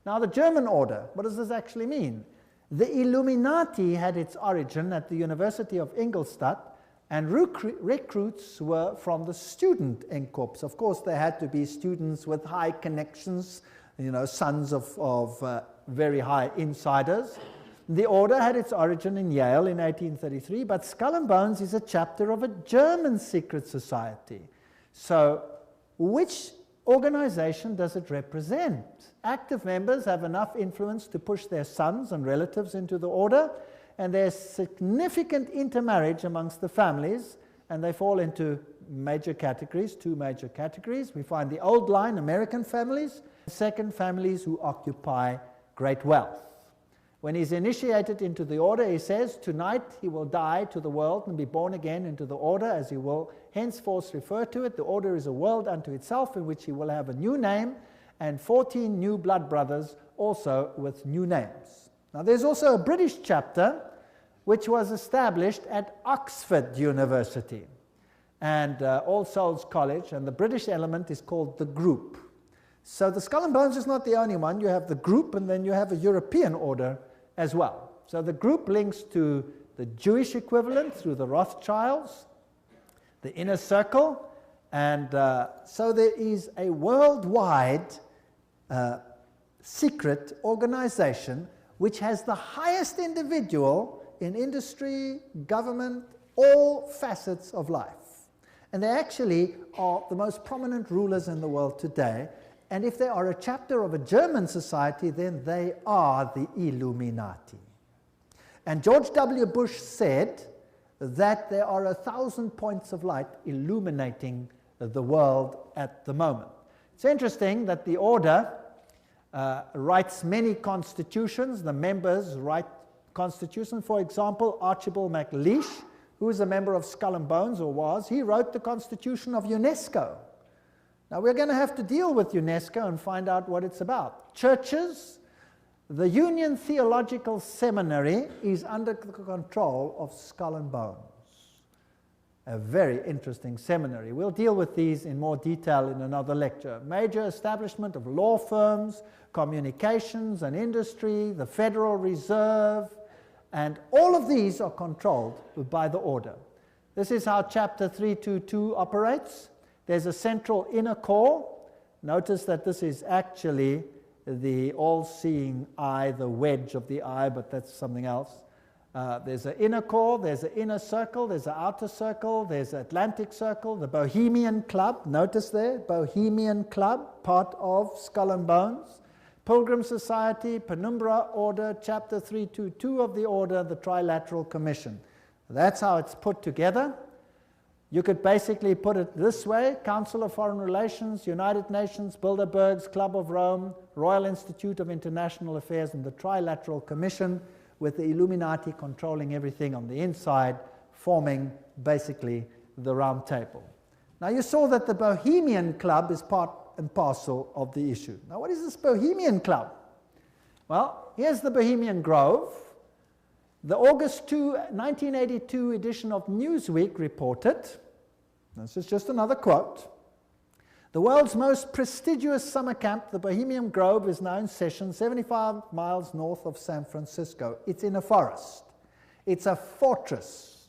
Now the German order, what does this actually mean? The Illuminati had its origin at the University of Ingolstadt, and recruits were from the student Inkorps. Of course, they had to be students with high connections, you know, sons of very high insiders. The order had its origin in Yale in 1833, but Skull and Bones is a chapter of a German secret society. So, which organization does it represent? Active members have enough influence to push their sons and relatives into the order, and there's significant intermarriage amongst the families, and they fall into major categories, two major categories. We find the old line, American families, second, families who occupy great wealth. When he's initiated into the order, he says, tonight he will die to the world and be born again into the order, as he will henceforth refer to it. The order is a world unto itself, in which he will have a new name, and 14 new blood brothers also with new names. Now there's also a British chapter which was established at Oxford University and All Souls College, and the British element is called the Group. So the Skull and Bones is not the only one. You have the Group, and then you have a European order as well. So the Group links to the Jewish equivalent through the Rothschilds, the Inner Circle, and so there is a worldwide secret organization which has the highest individual in industry, government, all facets of life. And they actually are the most prominent rulers in the world today. And if they are a chapter of a German society, then they are the Illuminati. And George W. Bush said that there are 1,000 points of light illuminating the world at the moment. It's interesting that the order writes many constitutions. The members write constitutions. For example, Archibald MacLeish, who is a member of Skull and Bones, or was, he wrote the constitution of UNESCO. Now we're going to have to deal with UNESCO and find out what it's about. Churches, the Union Theological Seminary is under the control of Skull and Bones. A very interesting seminary. We'll deal with these in more detail in another lecture. Major establishment of law firms, communications and industry, the Federal Reserve, and all of these are controlled by the order. This is how Chapter 322 operates. There's a central inner core. Notice that this is actually the all-seeing eye, the wedge of the eye, but that's something else. There's an inner core, there's an inner circle, there's an outer circle, there's an Atlantic Circle, the Bohemian Club, notice there, Bohemian Club, part of Skull and Bones, Pilgrim Society, Penumbra Order, Chapter 322 of the Order, the Trilateral Commission. That's how it's put together. You could basically put it this way: Council of Foreign Relations, United Nations, Bilderbergs, Club of Rome, Royal Institute of International Affairs, and the Trilateral Commission, with the Illuminati controlling everything on the inside, forming basically the Round Table. Now you saw that the Bohemian Club is part and parcel of the issue. Now what is this Bohemian Club? Well, here's the Bohemian Grove. The August 2, 1982 edition of Newsweek reported, this is just another quote, the world's most prestigious summer camp, the Bohemian Grove, is now in session 75 miles north of San Francisco. It's in a forest. It's a fortress.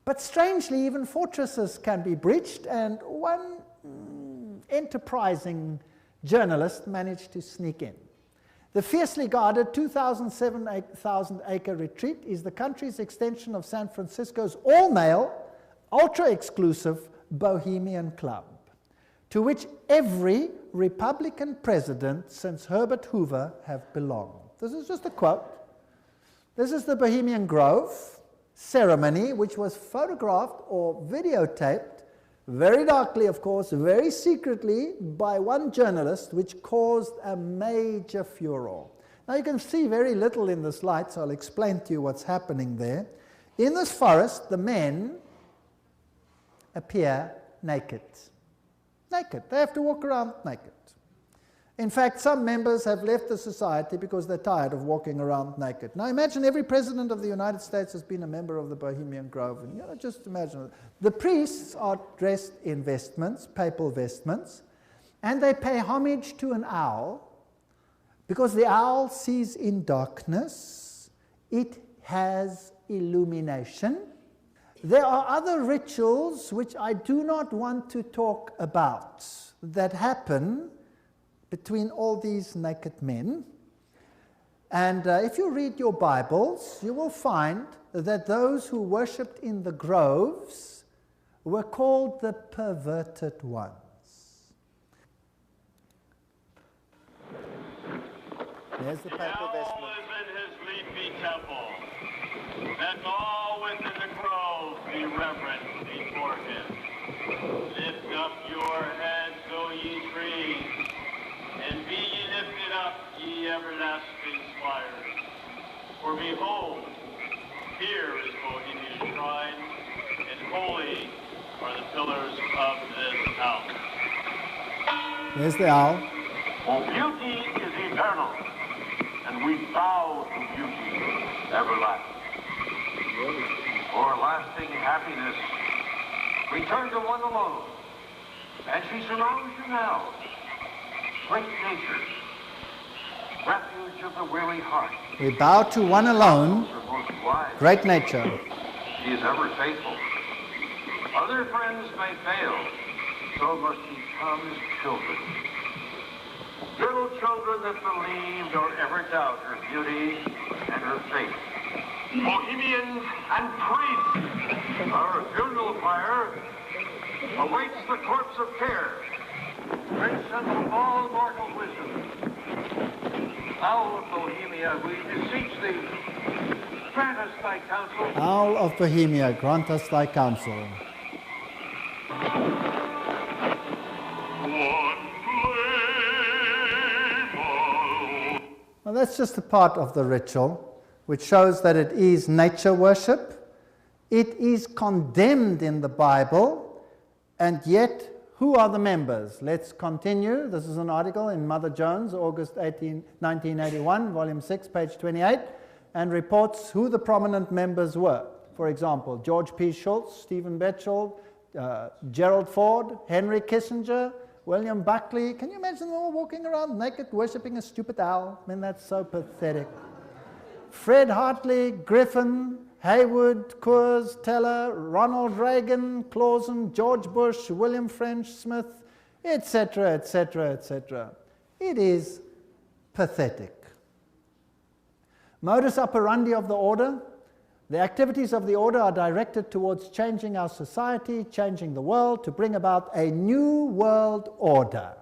But strangely, even fortresses can be breached, and one enterprising journalist managed to sneak in. The fiercely guarded 2,000-acre retreat is the country's extension of San Francisco's all-male, ultra-exclusive Bohemian Club, to which every Republican president since Herbert Hoover have belonged. This is just a quote. This is the Bohemian Grove ceremony, which was photographed or videotaped, very darkly, of course, very secretly, by one journalist, which caused a major furor. Now you can see very little in this light, so I'll explain to you what's happening there. In this forest, the men appear naked. Naked. They have to walk around naked. In fact, some members have left the society because they're tired of walking around naked. Now imagine every president of the United States has been a member of the Bohemian Grove. And just imagine. The priests are dressed in vestments, papal vestments, and they pay homage to an owl because the owl sees in darkness. It has illumination. There are other rituals which I do not want to talk about that happen between all these naked men. And if you read your Bibles, you will find that those who worshipped in the groves were called the perverted ones. There's the papal vestment. All is in his leafy temple. Let all within the grove be reverent before him. Lift up your heads, O ye trees, and be ye lifted up, ye everlasting spires. For behold, here is Bohemia's shrine, and holy are the pillars of this house. There's the owl. For beauty is eternal, and we bow to beauty everlasting. For lasting happiness, return to one alone, and she surrounds you now. Great nature, refuge of the weary heart. We bow to one alone, great nature. She is ever faithful. Other friends may fail, so must ye come as children. Little children that believe nor ever doubt her beauty and her faith. Bohemians and priests, our funeral pyre awaits the corpse of care. Prince of all mortal wisdom, Owl of Bohemia, we beseech thee, grant us thy counsel. Owl of Bohemia, grant us thy counsel. Well, that's just a part of the ritual, which shows that it is nature worship. It is condemned in the Bible, and yet who are the members? Let's continue. This is an article in Mother Jones, August 1981, volume 6, page 28, and reports who the prominent members were. For example, George P. Schultz, Stephen Batchelor, Gerald Ford, Henry Kissinger, William Buckley. Can you imagine them all walking around naked, worshipping a stupid owl? I mean, that's so pathetic. Fred Hartley, Griffin, Haywood, Coors, Teller, Ronald Reagan, Clausen, George Bush, William French Smith, etc., etc., etc. It is pathetic. Modus operandi of the order. The activities of the order are directed towards changing our society, changing the world, to bring about a new world order.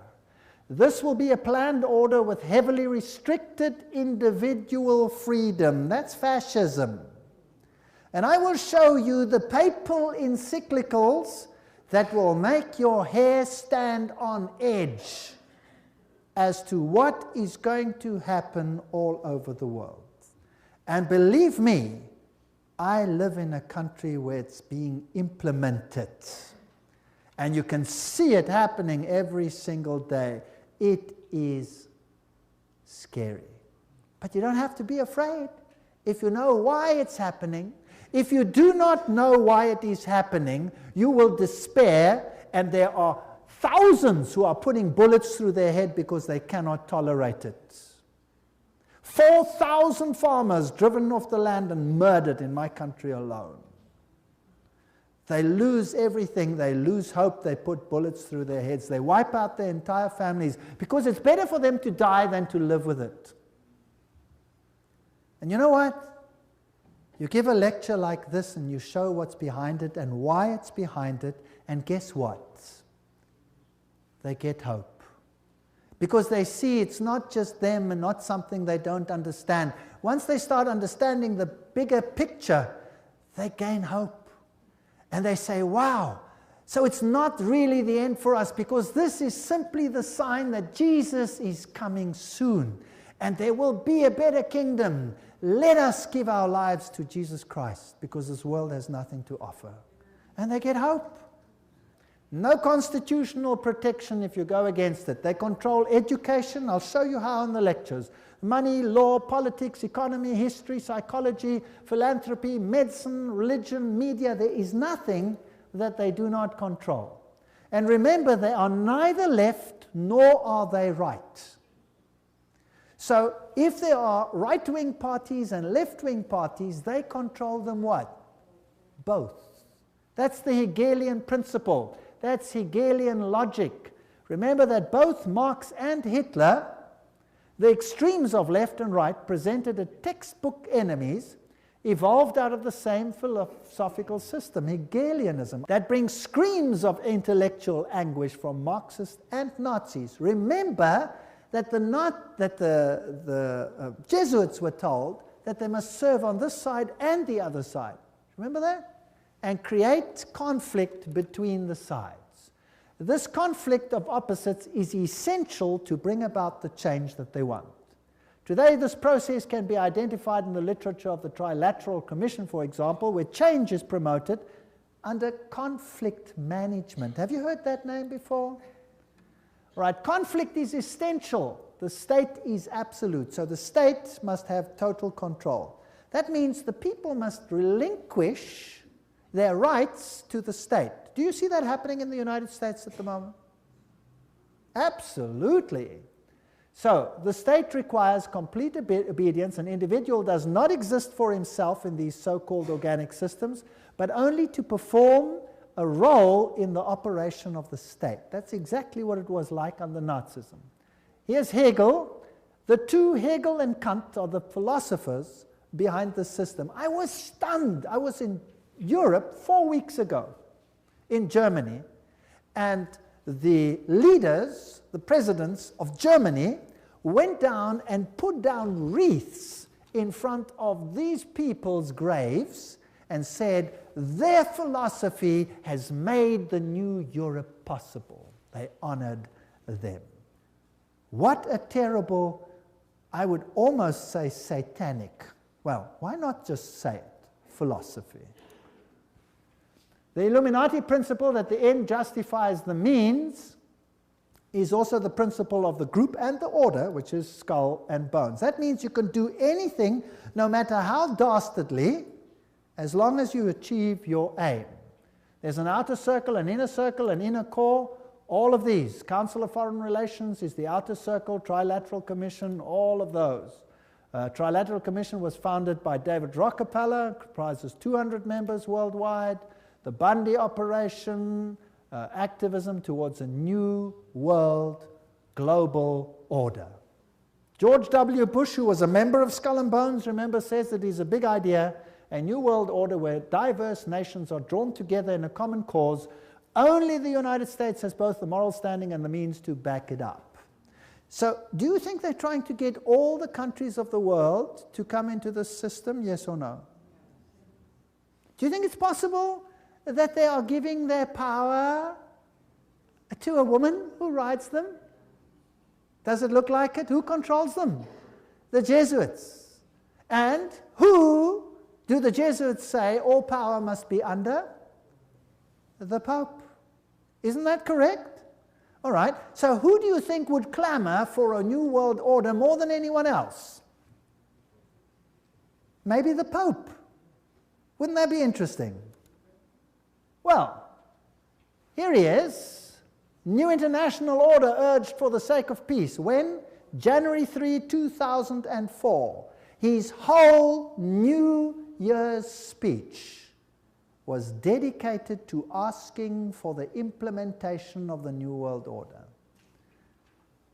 This will be a planned order with heavily restricted individual freedom. That's fascism. And I will show you the papal encyclicals that will make your hair stand on edge as to what is going to happen all over the world. And believe me, I live in a country where it's being implemented. And you can see it happening every single day. It is scary. But you don't have to be afraid if you know why it's happening. If you do not know why it is happening, you will despair, and there are thousands who are putting bullets through their head because they cannot tolerate it. 4,000 farmers driven off the land and murdered in my country alone. They lose everything, they lose hope, they put bullets through their heads, they wipe out their entire families because it's better for them to die than to live with it. And you know what? You give a lecture like this and you show what's behind it and why it's behind it, and guess what? They get hope. Because they see it's not just them and not something they don't understand. Once they start understanding the bigger picture, they gain hope. And they say, wow, so it's not really the end for us, because this is simply the sign that Jesus is coming soon. And there will be a better kingdom. Let us give our lives to Jesus Christ, because this world has nothing to offer. And they get hope. No constitutional protection if you go against it. They control education. I'll show you how in the lectures. Money, law, politics, economy, history, psychology, philanthropy, medicine, religion, media. There is nothing that they do not control. And remember, they are neither left nor are they right. So if there are right-wing parties and left-wing parties, they control them what? Both. That's the Hegelian principle. That's Hegelian logic. Remember that both Marx and Hitler, the extremes of left and right, presented as textbook enemies, evolved out of the same philosophical system, Hegelianism, that brings screams of intellectual anguish from Marxists and Nazis. Remember that the Jesuits were told that they must serve on this side and the other side. Remember that? And create conflict between the sides. This conflict of opposites is essential to bring about the change that they want. Today, this process can be identified in the literature of the Trilateral Commission, for example, where change is promoted under conflict management. Have you heard that name before? Right, conflict is essential. The state is absolute, so the state must have total control. That means the people must relinquish their rights to the state. Do you see that happening in the United States at the moment? Absolutely. So the state requires complete obedience. An individual does not exist for himself in these so-called organic systems, but only to perform a role in the operation of the state. That's exactly what it was like under Nazism. Here's Hegel. The two, Hegel and Kant, are the philosophers behind the system. I was stunned. I was in Europe 4 weeks ago, in Germany, and the leaders, the presidents of Germany, went down and put down wreaths in front of these people's graves and said, their philosophy has made the new Europe possible. They honored them. What a terrible, I would almost say satanic, well, why not just say it, philosophy. The Illuminati principle that the end justifies the means is also the principle of the group and the order, which is skull and bones. That means you can do anything, no matter how dastardly, as long as you achieve your aim. There's an outer circle, an inner core, all of these. Council of Foreign Relations is the outer circle, Trilateral Commission, all of those. Trilateral Commission was founded by David Rockefeller, comprises 200 members worldwide. The Bundy operation, activism towards a new world global order. George W. Bush, who was a member of Skull and Bones, remember, says that it's a big idea, a new world order where diverse nations are drawn together in a common cause. Only the United States has both the moral standing and the means to back it up. So, do you think they're trying to get all the countries of the world to come into this system, yes or no? Do you think it's possible that they are giving their power to a woman who rides them? Does it look like it? Who controls them? The Jesuits. And who do the Jesuits say all power must be under? The Pope. Isn't that correct? All right. So who do you think would clamor for a new world order more than anyone else? Maybe the Pope. Wouldn't that be interesting? Well, here he is. New international order urged for the sake of peace. When? January 3, 2004. His whole New Year's speech was dedicated to asking for the implementation of the New World Order.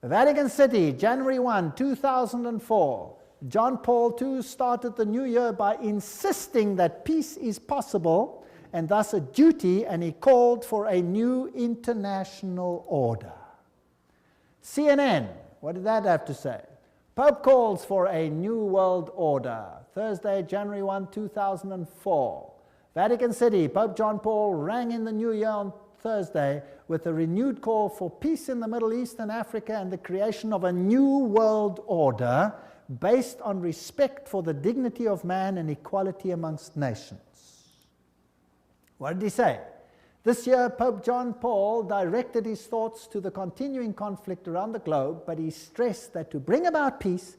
Vatican City, January 1, 2004. John Paul II started the new year by insisting that peace is possible and thus a duty, and he called for a new international order. CNN, what did that have to say? Pope calls for a new world order. Thursday, January 1, 2004. Vatican City, Pope John Paul rang in the new year on Thursday with a renewed call for peace in the Middle East and Africa and the creation of a new world order based on respect for the dignity of man and equality amongst nations. What did he say? This year, Pope John Paul directed his thoughts to the continuing conflict around the globe, but he stressed that to bring about peace,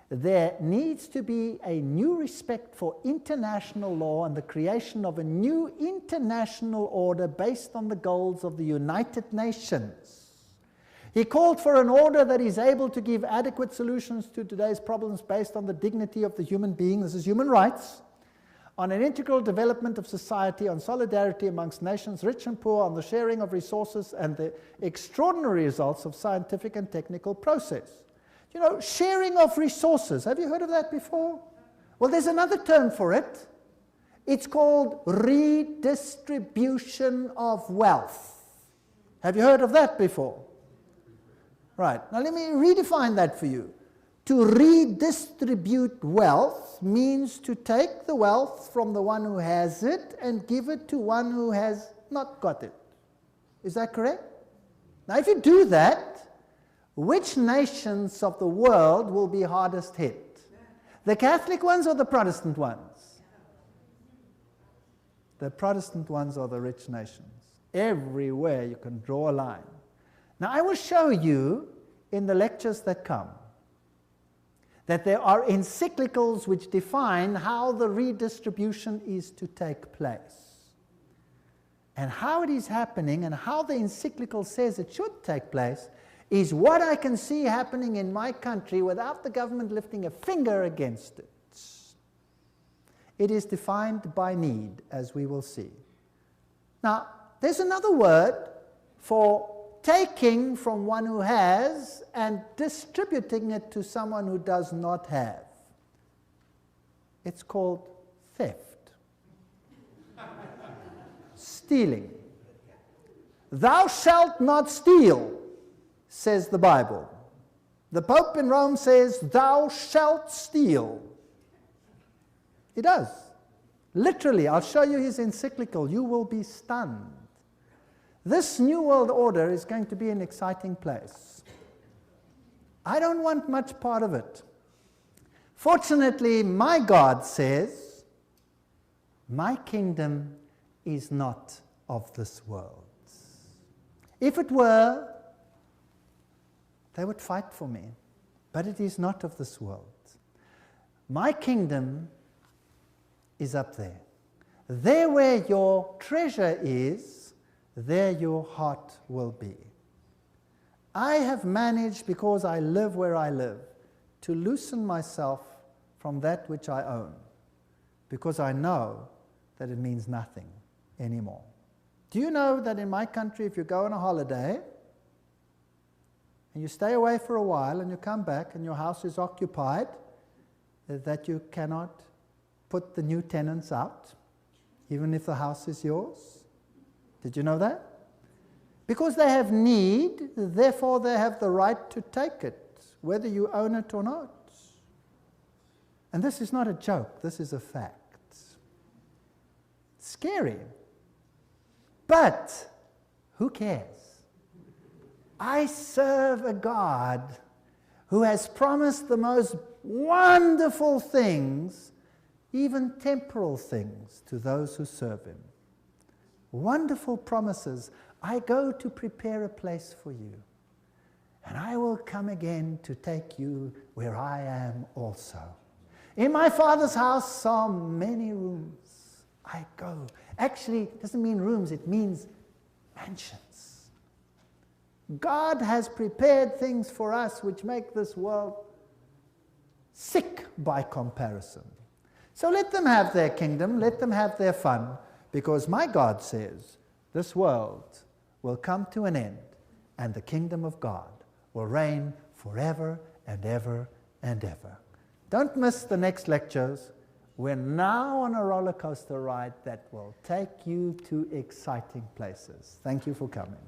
there needs to be a new respect for international law and the creation of a new international order based on the goals of the United Nations. He called for an order that is able to give adequate solutions to today's problems based on the dignity of the human being, this is human rights, on an integral development of society, on solidarity amongst nations, rich and poor, on the sharing of resources and the extraordinary results of scientific and technical process. You know, sharing of resources. Have you heard of that before? Well, there's another term for it. It's called redistribution of wealth. Have you heard of that before? Right. Now let me redefine that for you. To redistribute wealth means to take the wealth from the one who has it and give it to one who has not got it. Is that correct? Now if you do that, which nations of the world will be hardest hit? The Catholic ones or the Protestant ones? The Protestant ones are the rich nations. Everywhere you can draw a line. Now I will show you in the lectures that come that there are encyclicals which define how the redistribution is to take place. And how it is happening and how the encyclical says it should take place is what I can see happening in my country without the government lifting a finger against it. It is defined by need, as we will see. Now, there's another word for taking from one who has and distributing it to someone who does not have. It's called theft. Stealing. Thou shalt not steal, says the Bible. The Pope in Rome says, thou shalt steal. He does. Literally, I'll show you his encyclical. You will be stunned. This New World Order is going to be an exciting place. I don't want much part of it. Fortunately, my God says, my kingdom is not of this world. If it were, they would fight for me, but it is not of this world. My kingdom is up there. There where your treasure is, there your heart will be. I have managed, because I live where I live, to loosen myself from that which I own, because I know that it means nothing anymore. Do you know that in my country, if you go on a holiday, and you stay away for a while, and you come back, and your house is occupied, that you cannot put the new tenants out, even if the house is yours? Did you know that? Because they have need, therefore they have the right to take it, whether you own it or not. And this is not a joke, this is a fact. Scary. But who cares? I serve a God who has promised the most wonderful things, even temporal things, to those who serve him. Wonderful promises. I go to prepare a place for you, and I will come again to take you where I am also. In my Father's house are many rooms. I go. Actually, it doesn't mean rooms, it means mansions. God has prepared things for us which make this world sick by comparison. So let them have their kingdom, let them have their fun, because my God says this world will come to an end, and the kingdom of God will reign forever and ever and ever. Don't miss the next lectures. We're now on a roller coaster ride that will take you to exciting places. Thank you for coming.